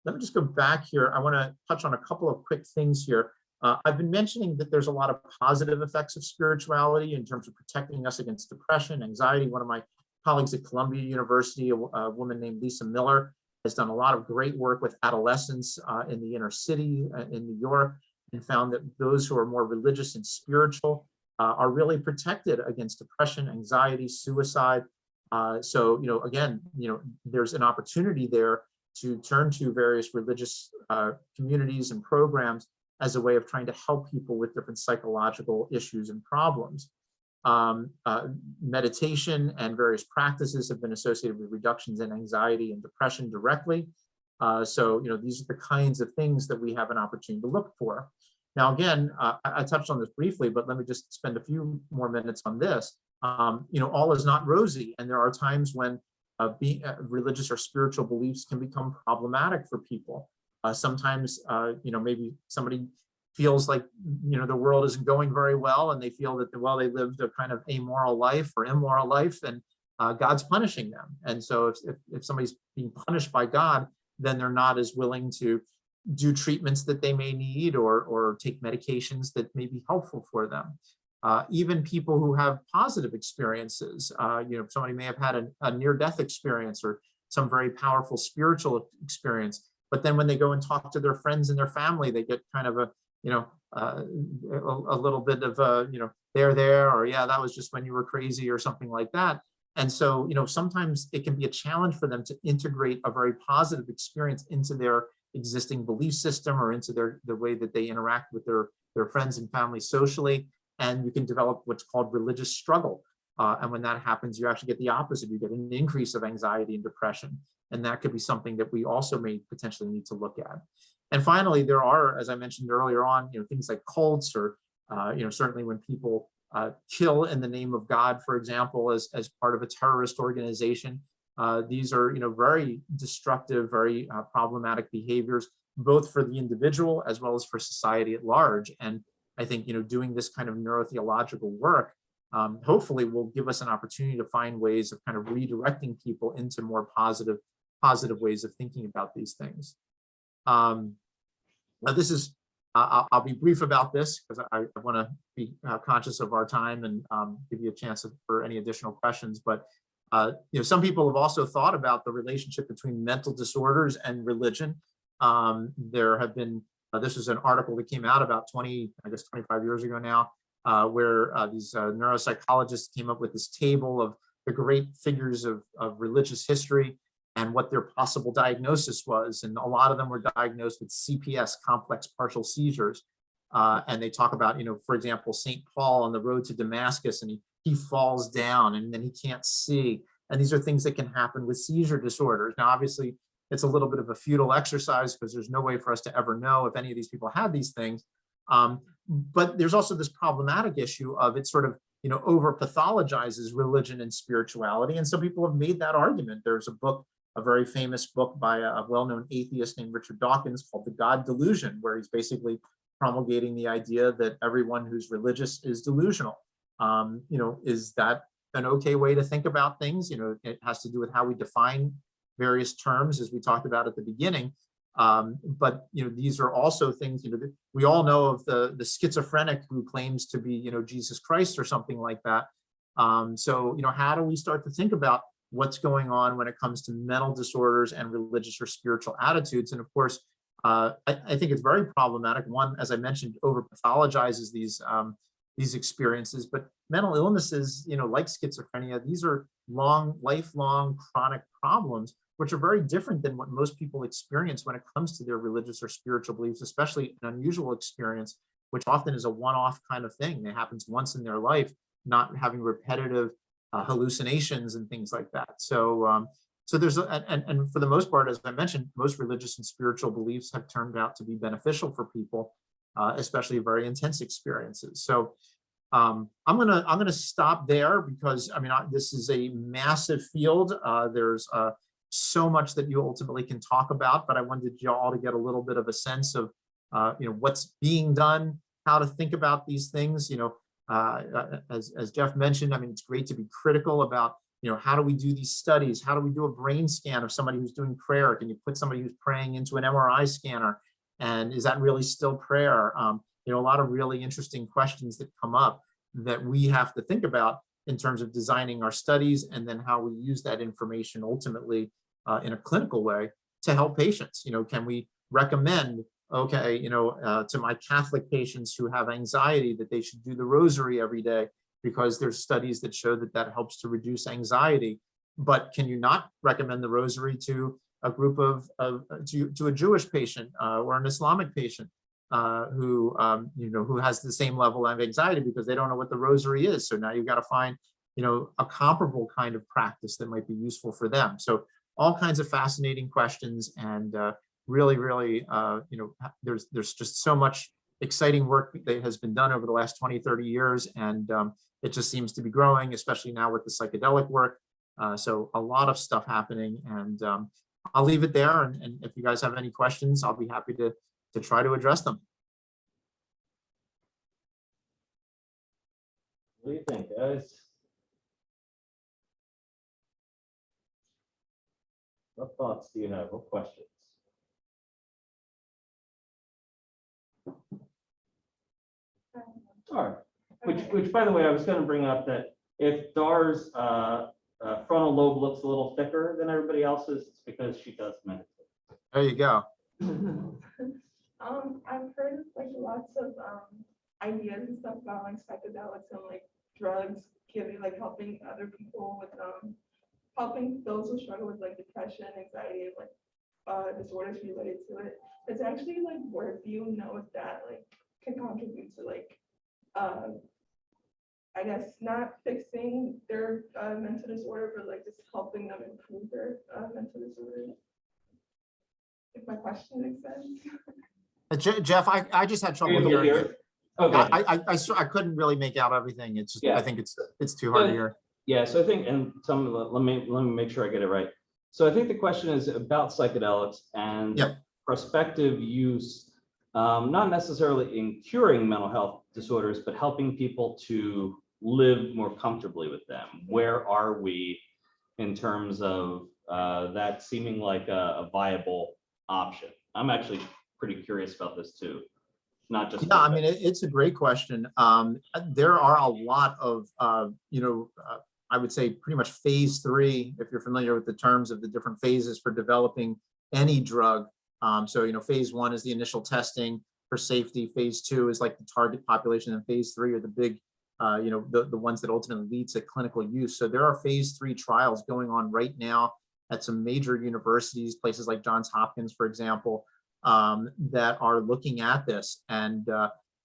let me just go back here. I want to touch on a couple of quick things here. I've been mentioning that there's a lot of positive effects of spirituality in terms of protecting us against depression, anxiety. One of my colleagues at Columbia University, a woman named Lisa Miller, has done a lot of great work with adolescents in the inner city in New York, and found that those who are more religious and spiritual are really protected against depression, anxiety, suicide. So, again, there's an opportunity there to turn to various religious communities and programs as a way of trying to help people with different psychological issues and problems. Meditation and various practices have been associated with reductions in anxiety and depression directly. So, these are the kinds of things that we have an opportunity to look for. Now, again, I touched on this briefly, but let me just spend a few more minutes on this. All is not rosy, and there are times when religious or spiritual beliefs can become problematic for people. Sometimes, maybe somebody feels like, the world isn't going very well, and they feel that, well, they lived a kind of amoral life or immoral life, and God's punishing them. And so if somebody's being punished by God, then they're not as willing to do treatments that they may need or take medications that may be helpful for them. Even people who have positive experiences, somebody may have had a near-death experience or some very powerful spiritual experience, but then when they go and talk to their friends and their family, they get kind of a little bit of they're there, or yeah, that was just when you were crazy or something like that. And so, sometimes it can be a challenge for them to integrate a very positive experience into their existing belief system or into the way that they interact with their friends and family socially. And you can develop what's called religious struggle. And when that happens, you actually get the opposite. You get an increase of anxiety and depression. And that could be something that we also may potentially need to look at. And finally, there are, as I mentioned earlier on, things like cults or, certainly when people kill in the name of God, for example, as part of a terrorist organization. These are, very destructive, very problematic behaviors, both for the individual as well as for society at large. And I think, doing this kind of neurotheological work hopefully will give us an opportunity to find ways of kind of redirecting people into more positive ways of thinking about these things. Now this is, I'll be brief about this because I want to be conscious of our time and give you a chance for any additional questions. But some people have also thought about the relationship between mental disorders and religion. There have been, this is an article that came out about 25 years ago now, where these neuropsychologists came up with this table of the great figures of religious history and what their possible diagnosis was. And a lot of them were diagnosed with CPS, complex partial seizures. And they talk about, for example, St. Paul on the road to Damascus, and he falls down and then he can't see. And these are things that can happen with seizure disorders. Now, obviously, it's a little bit of a futile exercise because there's no way for us to ever know if any of these people had these things. But there's also this problematic issue of it sort of, over pathologizes religion and spirituality. And so people have made that argument. There's a very famous book by a well-known atheist named Richard Dawkins called The God Delusion, where he's basically promulgating the idea that everyone who's religious is delusional. Is that an okay way to think about things? It has to do with how we define various terms, as we talked about at the beginning. But these are also things, we all know of the schizophrenic who claims to be, Jesus Christ or something like that. So, how do we start to think about what's going on when it comes to mental disorders and religious or spiritual attitudes? And of course, I think it's very problematic. One, as I mentioned, over pathologizes these experiences, but mental illnesses, like schizophrenia, these are lifelong chronic problems, which are very different than what most people experience when it comes to their religious or spiritual beliefs, especially an unusual experience, which often is a one-off kind of thing that happens once in their life, not having repetitive hallucinations and things like that. So there's, and for the most part, as I mentioned, most religious and spiritual beliefs have turned out to be beneficial for people, especially very intense experiences. So I'm gonna stop there because this is a massive field. There's so much that you ultimately can talk about, but I wanted you all to get a little bit of a sense of what's being done, how to think about these things. As Jeff mentioned, it's great to be critical about how do we do these studies? How do we do a brain scan of somebody who's doing prayer? Can you put somebody who's praying into an MRI scanner? And is that really still prayer? A lot of really interesting questions that come up that we have to think about in terms of designing our studies, and then how we use that information ultimately in a clinical way to help patients. Can we recommend, okay, to my Catholic patients who have anxiety that they should do the rosary every day because there's studies that show that helps to reduce anxiety. But can you not recommend the rosary to a group to a Jewish patient or an Islamic patient? who has the same level of anxiety because they don't know what the rosary is. So now you've got to find, a comparable kind of practice that might be useful for them. So all kinds of fascinating questions, and really, really, there's just so much exciting work that has been done over the last 20, 30 years. And it just seems to be growing, especially now with the psychedelic work. So a lot of stuff happening, and I'll leave it there. And if you guys have any questions, I'll be happy to try to address them. What do you think, guys? What thoughts do you have? What questions? All right. Which, by the way, I was going to bring up that if Dar's frontal lobe looks a little thicker than everybody else's, it's because she does meditate. There you go. I've heard like lots of ideas and stuff about like psychedelics and like drugs giving like helping other people with helping those who struggle with like depression, anxiety, and like disorders related to it. It's actually like work you know that like can contribute to like I guess not fixing their mental disorder, but like just helping them improve their mental disorder. If my question makes sense. Jeff, I just had trouble Able to hearing hear? it. Okay. I couldn't really make out everything. It's just, Yeah. I think it's too hard to hear. Yeah, so I think, and let me make sure I get it right. So I think the question is about psychedelics and Yep. prospective use, not necessarily in curing mental health disorders, but helping people to live more comfortably with them. Where are we in terms of that seeming like a viable option? I'm actually pretty curious about this too. Not just. Yeah, I mean, it's a great question. There are a lot of, I would say pretty much phase 3, if you're familiar with the terms of the different phases for developing any drug. So, phase 1 is the initial testing for safety. Phase 2 is like the target population, and phase 3 are the big, the ones that ultimately lead to clinical use. So there are phase 3 trials going on right now at some major universities, places like Johns Hopkins, for example, that are looking at this. And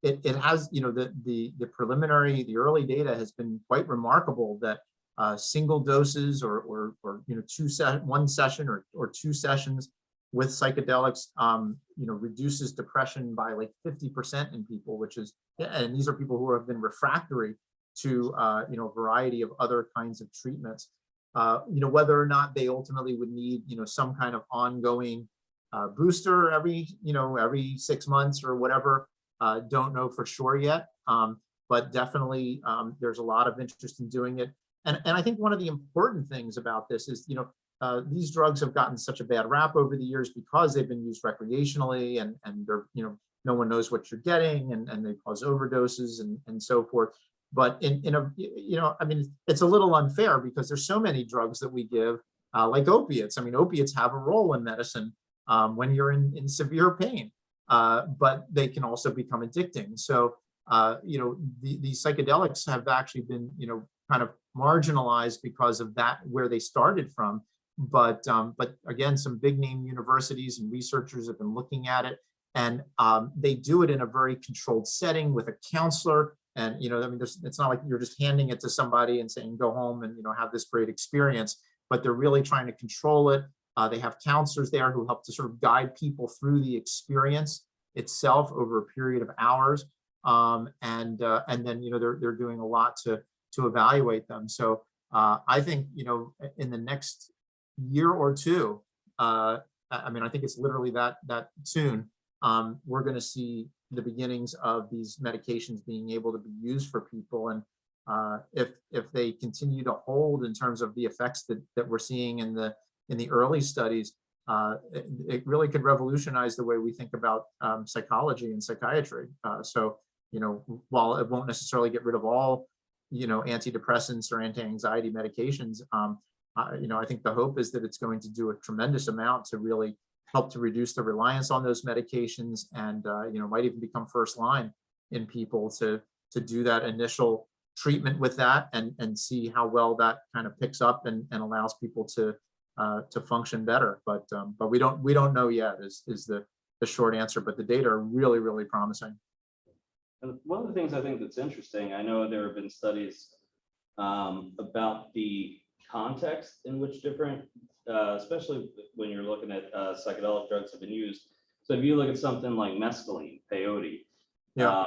it has, the preliminary, the early data has been quite remarkable that single doses or one session or 2 sessions with psychedelics, reduces depression by like 50% in people, which is, and these are people who have been refractory to, a variety of other kinds of treatments. Whether or not they ultimately would need, some kind of ongoing booster every 6 months or whatever, don't know for sure yet. But definitely there's a lot of interest in doing it. And I think one of the important things about this is, these drugs have gotten such a bad rap over the years because they've been used recreationally, and they're, no one knows what you're getting, and they cause overdoses and so forth. But in a, I mean, it's a little unfair because there's so many drugs that we give, like opiates. I mean, opiates have a role in medicine when you're in severe pain, but they can also become addicting. So, these psychedelics have actually been, kind of marginalized because of that, where they started from. But again, some big name universities and researchers have been looking at it, and they do it in a very controlled setting with a counselor. And, I mean, it's not like you're just handing it to somebody and saying, go home and, have this great experience, but they're really trying to control it. They have counselors there who help to sort of guide people through the experience itself over a period of hours. And then, they're doing a lot to evaluate them. So I think, in the next year or two, I mean, I think it's literally that soon, we're going to see the beginnings of these medications being able to be used for people. And if they continue to hold in terms of the effects that we're seeing in the early studies, it really could revolutionize the way we think about psychology and psychiatry. So, while it won't necessarily get rid of all, antidepressants or anti-anxiety medications, I think the hope is that it's going to do a tremendous amount to really help to reduce the reliance on those medications, and might even become first line in people to do that initial treatment with that, and see how well that kind of picks up and allows people to function better. But we don't know yet is the short answer, but the data are really, really promising. And one of the things I think that's interesting, I know there have been studies about the context in which different, especially when you're looking at psychedelic drugs have been used. So if you look at something like mescaline, peyote, Yeah.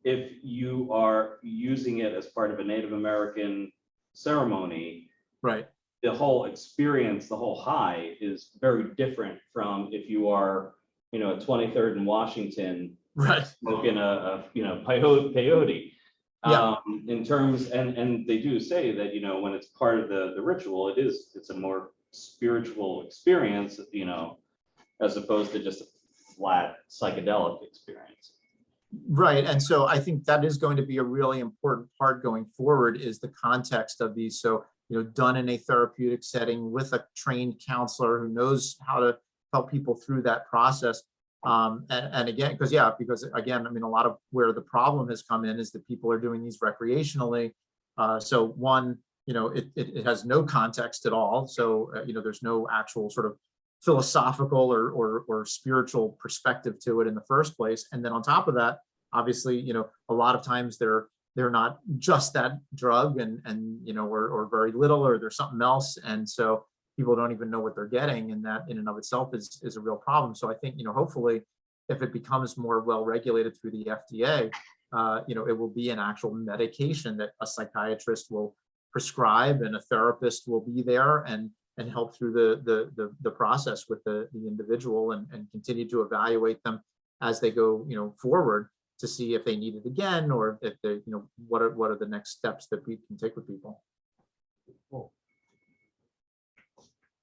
if you are using it as part of a Native American ceremony, Right. the whole experience, the whole high is very different from if you are, at 23rd in Washington, Right. smoking a peyote. Yeah. In terms, and they do say that, when it's part of the ritual, it's a more spiritual experience, as opposed to just a flat psychedelic experience. Right. And so I think that is going to be a really important part going forward, is the context of these. So, done in a therapeutic setting with a trained counselor who knows how to help people through that process. And again, because again, I mean, a lot of where the problem has come in is that people are doing these recreationally. So one, it has no context at all. So, there's no actual sort of philosophical or spiritual perspective to it in the first place. And then on top of that, obviously, a lot of times they're not just that drug or very little, or there's something else. And so people don't even know what they're getting, and that in and of itself is a real problem. So I think, hopefully, if it becomes more well regulated through the FDA, it will be an actual medication that a psychiatrist will prescribe, and a therapist will be there and help through the process with the individual, and continue to evaluate them as they go, forward, to see if they need it again, or if they, what are the next steps that we can take with people. Cool.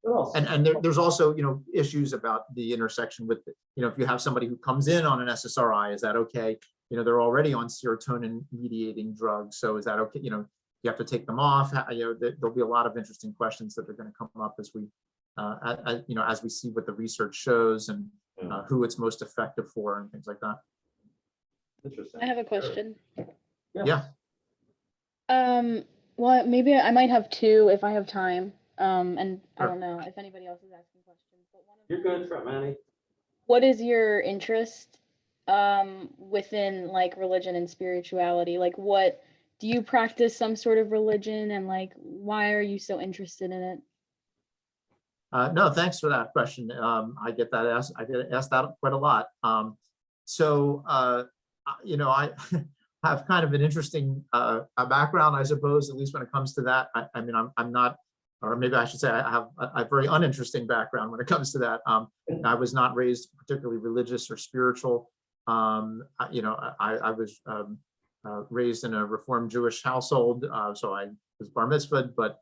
What else? And there's also, issues about the intersection with, if you have somebody who comes in on an SSRI, is that okay? They're already on serotonin mediating drugs. So is that okay? You have to take them off. There'll be a lot of interesting questions that are going to come up as we, as we see what the research shows, and who it's most effective for, and things like that. Interesting. I have a question. Yeah. Well, maybe I might have two if I have time. And I Sure. don't know if anybody else is asking questions, but one of You're them good, front Manny. what is your interest within like religion and spirituality? Like, what do you practice some sort of religion, and like why are you so interested in it? No, thanks for that question. I get asked that quite a lot. I have kind of an interesting background, I suppose, at least when it comes to that. I mean, I'm not, or maybe I should say I have a very uninteresting background when it comes to that. I was not raised particularly religious or spiritual. I was raised in a Reformed Jewish household, so I was bar mitzvahed, but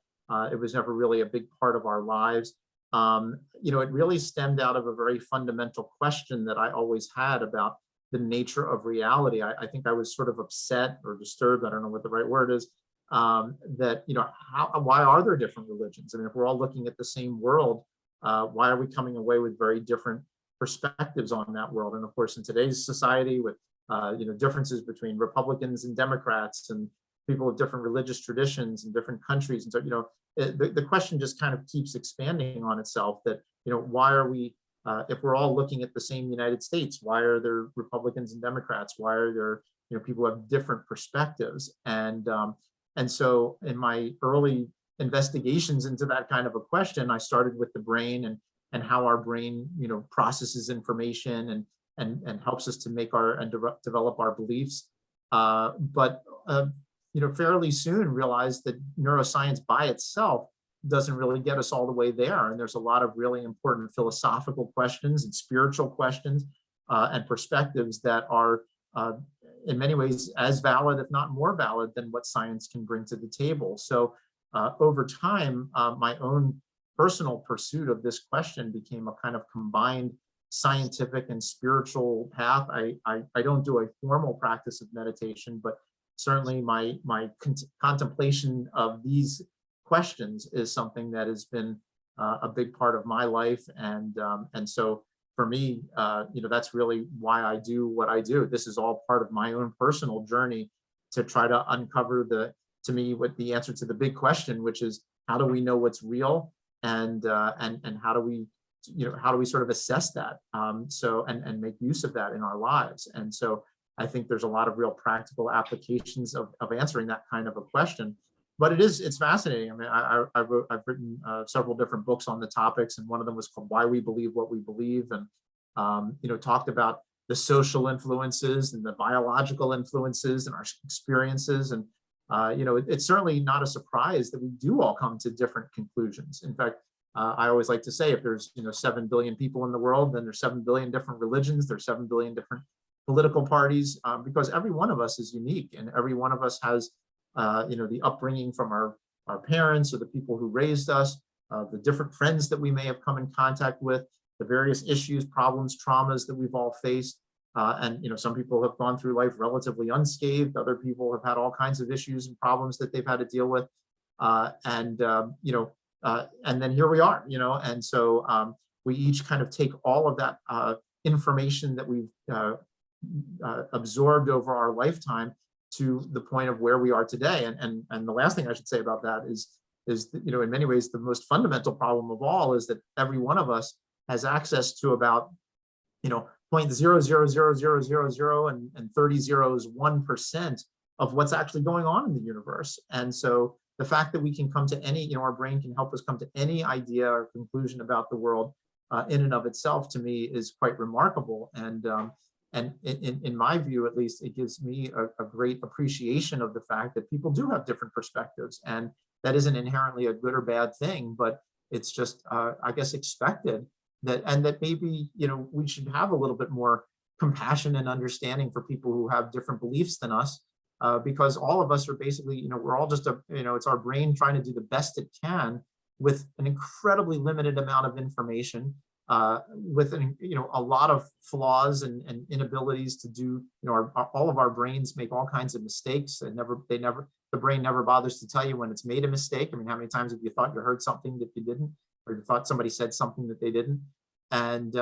it was never really a big part of our lives. It really stemmed out of a very fundamental question that I always had about the nature of reality. I think I was sort of upset or disturbed, I don't know what the right word is, that, why are there different religions? I mean, if we're all looking at the same world, why are we coming away with very different perspectives on that world? And of course, in today's society, with differences between Republicans and Democrats, and people of different religious traditions and different countries, and so the question just kind of keeps expanding on itself. That why are we, if we're all looking at the same United States, why are there Republicans and Democrats? Why are there people who have different perspectives? And so in my early investigations into that kind of a question, I started with the brain and how our brain processes information and helps us to make develop our beliefs. But fairly soon realized that neuroscience by itself doesn't really get us all the way there. And there's a lot of really important philosophical questions and spiritual questions and perspectives that are in many ways as valid, if not more valid, than what science can bring to the table. So over time, my own personal pursuit of this question became a kind of combined scientific and spiritual path. I don't do a formal practice of meditation, but certainly my contemplation of these questions is something that has been a big part of my life. And so for me, that's really why I do what I do. This is all part of my own personal journey to try to uncover what the answer to the big question, which is how do we know what's real, and how do we how do we sort of assess that? And make use of that in our lives. And so I think there's a lot of real practical applications of answering that kind of a question. But it's fascinating. I mean, I've written several different books on the topics, and one of them was called Why We Believe What We Believe, and talked about the social influences and the biological influences and our experiences. And it's certainly not a surprise that we do all come to different conclusions. In fact, I always like to say, if there's 7 billion people in the world, then there's 7 billion different religions, there's 7 billion different political parties, because every one of us is unique, and every one of us has the upbringing from our parents or the people who raised us, the different friends that we may have come in contact with, the various issues, problems, traumas that we've all faced. And some people have gone through life relatively unscathed. Other people have had all kinds of issues and problems that they've had to deal with. And then here we are, and so we each kind of take all of that information that we've absorbed over our lifetime to the point of where we are today. And the last thing I should say about that is in many ways, the most fundamental problem of all is that every one of us has access to about 0.000000 and 30 zeros 1% of what's actually going on in the universe. And so the fact that we can come to any, our brain can help us come to any idea or conclusion about the world in and of itself, to me, is quite remarkable. And in my view, at least, it gives me a great appreciation of the fact that people do have different perspectives, and that isn't inherently a good or bad thing, but it's just, I guess, expected that maybe, we should have a little bit more compassion and understanding for people who have different beliefs than us, because all of us are basically, we're all just it's our brain trying to do the best it can with an incredibly limited amount of information, with a lot of flaws and inabilities to do, all of our brains make all kinds of mistakes, and the brain never bothers to tell you when it's made a mistake. I mean, how many times have you thought you heard something that you didn't, or you thought somebody said something that they didn't? And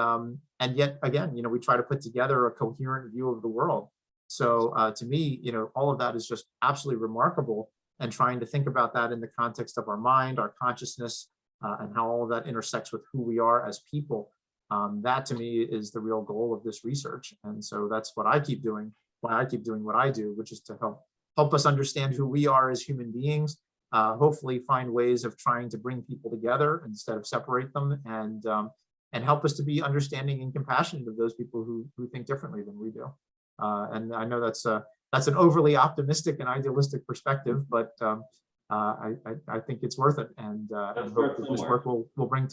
yet again, we try to put together a coherent view of the world. So to me, all of that is just absolutely remarkable, and trying to think about that in the context of our mind, our consciousness, and how all of that intersects with who we are as people. That to me is the real goal of this research. And so that's what I keep doing, why I keep doing what I do, which is to help us understand who we are as human beings, hopefully find ways of trying to bring people together instead of separate them, and help us to be understanding and compassionate of those people who think differently than we do. And I know that's an overly optimistic and idealistic perspective, but I think it's worth it, and hope that this work will bring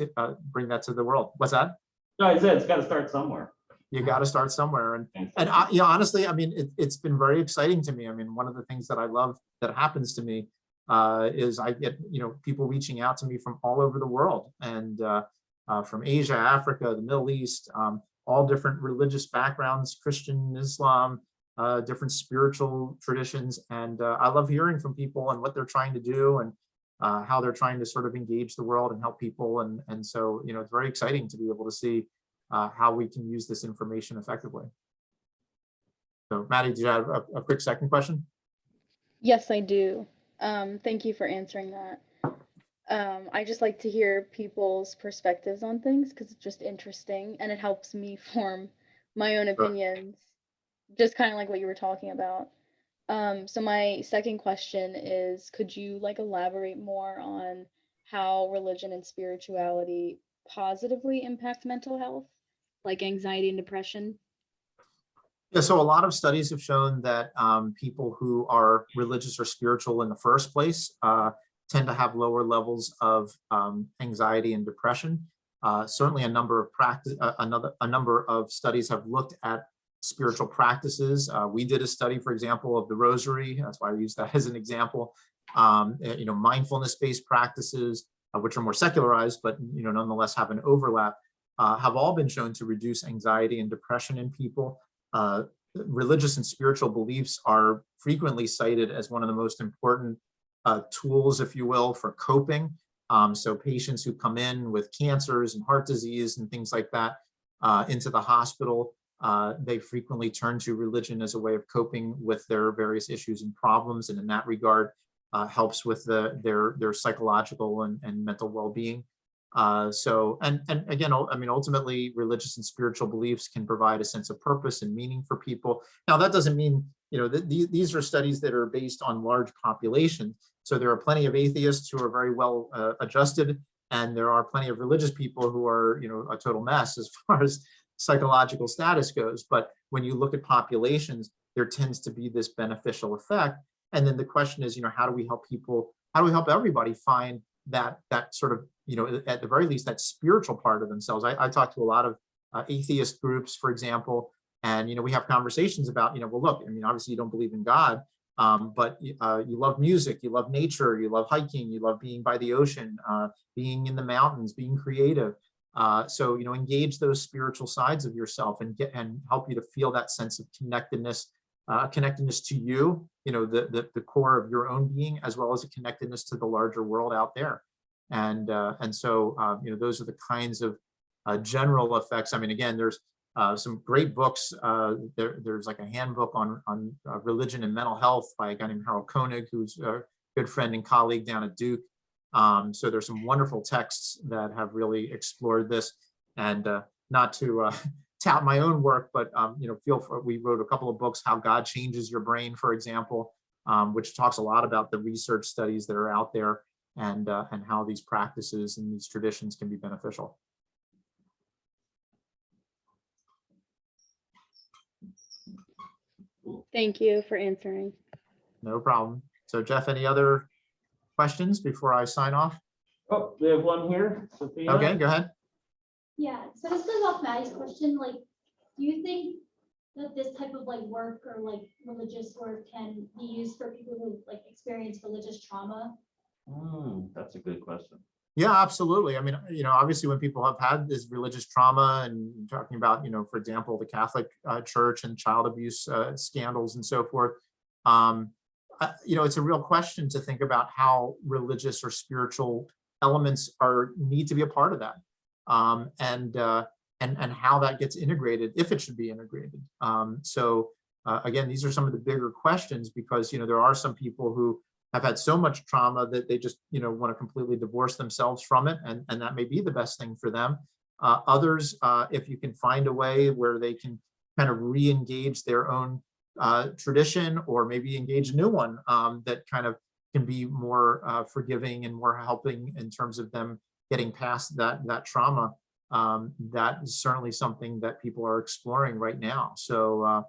that to the world. What's that? No, I said it's got to start somewhere. You got to start somewhere, and honestly, I mean, it's been very exciting to me. I mean, one of the things that I love that happens to me is I get people reaching out to me from all over the world, and from Asia, Africa, the Middle East, all different religious backgrounds, Christian, Islam, different spiritual traditions. And I love hearing from people and what they're trying to do, and how they're trying to sort of engage the world and help people. And so, it's very exciting to be able to see how we can use this information effectively. So Maddie, do you have a quick second question? Yes, I do. Thank you for answering that. I just like to hear people's perspectives on things, because it's just interesting, and it helps me form my own opinions, just kind of like what you were talking about. So my second question is, could you elaborate more on how religion and spirituality positively impact mental health, like anxiety and depression? Yeah, so a lot of studies have shown that people who are religious or spiritual in the first place tend to have lower levels of anxiety and depression. Certainly, a number of studies have looked at spiritual practices. We did a study, for example, of the Rosary. That's why I use that as an example. Mindfulness-based practices, which are more secularized, but nonetheless have an overlap, have all been shown to reduce anxiety and depression in people. Religious and spiritual beliefs are frequently cited as one of the most important tools, if you will, for coping. So patients who come in with cancers and heart disease and things like that into the hospital, they frequently turn to religion as a way of coping with their various issues and problems, and in that regard helps with their psychological and mental well-being. And again, I mean, ultimately, religious and spiritual beliefs can provide a sense of purpose and meaning for people. Now, that doesn't mean, these are studies that are based on large populations. So there are plenty of atheists who are very well adjusted, and there are plenty of religious people who are, a total mess as far as psychological status goes. But when you look at populations, there tends to be this beneficial effect. And then the question is, how do we help people? How do we help everybody find that sort of, at the very least, that spiritual part of themselves? I talk to a lot of atheist groups, for example, and we have conversations about, well, look, I mean, obviously you don't believe in God, but you love music, you love nature, you love hiking, you love being by the ocean, being in the mountains, being creative. So engage those spiritual sides of yourself and help you to feel that sense of connectedness to you, the core of your own being, as well as a connectedness to the larger world out there. And so those are the kinds of general effects. I mean, again, there's some great books. There's like a handbook on religion and mental health by a guy named Harold Koenig, who's a good friend and colleague down at Duke. So there's some wonderful texts that have really explored this. And not to tout my own work, but we wrote a couple of books, How God Changes Your Brain, for example, which talks a lot about the research studies that are out there and how these practices and these traditions can be beneficial. Thank you for answering. No problem. So Jeff, any other questions before I sign off? Oh, we have one here, Sophia. Okay, go ahead. Yeah, so this goes off Maddie's question, like, do you think that this type of like work or like religious work can be used for people who like experience religious trauma? That's a good question. Yeah, absolutely. I mean, obviously when people have had this religious trauma and talking about, for example, the Catholic Church and child abuse scandals and so forth, it's a real question to think about how religious or spiritual elements need to be a part of that. And how that gets integrated, if it should be integrated. So again, these are some of the bigger questions because, there are some people who have had so much trauma that they just, want to completely divorce themselves from it. And that may be the best thing for them. Others, if you can find a way where they can kind of re-engage their own tradition or maybe engage a new one that kind of can be more forgiving and more helping in terms of them getting past that trauma. That is certainly something that people are exploring right now. So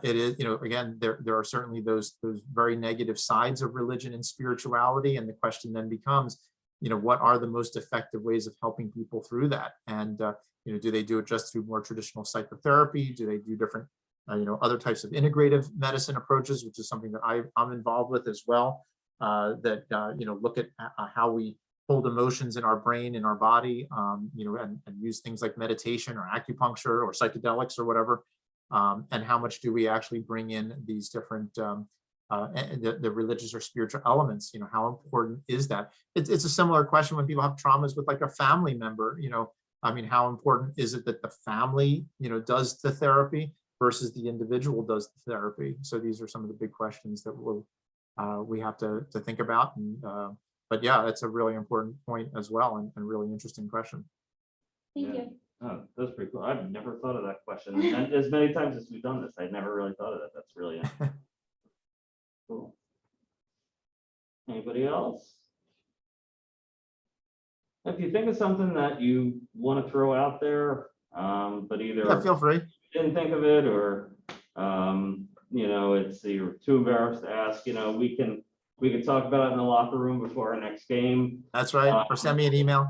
it is, again, there are certainly those very negative sides of religion and spirituality. And the question then becomes, what are the most effective ways of helping people through that? And, do they do it just through more traditional psychotherapy? Do they do different, other types of integrative medicine approaches, which is something that I'm involved with as well, that, look at how we hold emotions in our brain, in our body, and use things like meditation or acupuncture or psychedelics or whatever. And how much do we actually bring in these different, the religious or spiritual elements? How important is that? It's a similar question when people have traumas with like a family member, I mean, how important is it that the family, does the therapy versus the individual does the therapy? So these are some of the big questions that we have to think about. And, but yeah, that's a really important point as well, and really interesting question. Thank you. Oh, that's pretty cool. I've never thought of that question. And as many times as we've done this, I never really thought of that. That's really cool. Anybody else? If you think of something that you want to throw out there, but either Yeah, feel free. didn't think of it or it's you're too embarrassed to ask, we can talk about it in the locker room before our next game. That's right. Or send me an email.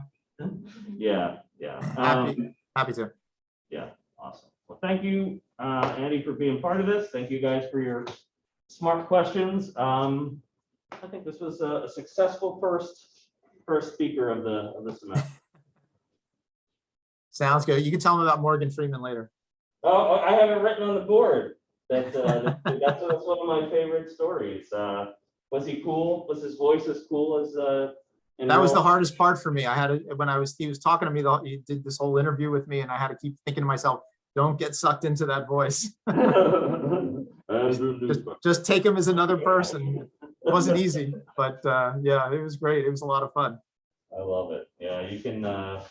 Yeah. Happy to. Yeah, awesome. Well, thank you, Andy, for being part of this. Thank you guys for your smart questions. I think this was a successful first speaker of the semester. Sounds good. You can tell them about Morgan Freeman later. Oh, I have it written on the board. That's one of my favorite stories. Was he cool? Was his voice as cool as? That was the hardest part for me. I had he was talking to me, he did this whole interview with me, and I had to keep thinking to myself, don't get sucked into that voice. just take him as another person. It wasn't easy, but yeah, it was great. It was a lot of fun. I love it. Yeah, you can,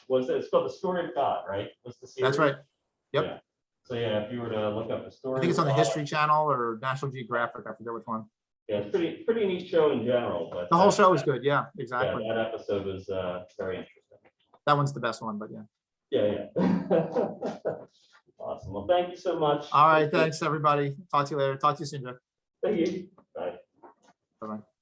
what's it? It's called The Story of God, right? What's the series? That's right. Yep. Yeah. So yeah, if you were to look up The Story. I think it's on the of God, History Channel or National Geographic. I forget which one. Yeah, it's pretty neat show in general, but. The whole that- show is good. Yeah, Yeah, exactly. that episode was very interesting. That one's the best one, but yeah. Yeah. Awesome. Well, thank you so much. All right, thanks, everybody. Talk to you later. Talk to you soon, Jeff. Thank you. Bye. Bye-bye.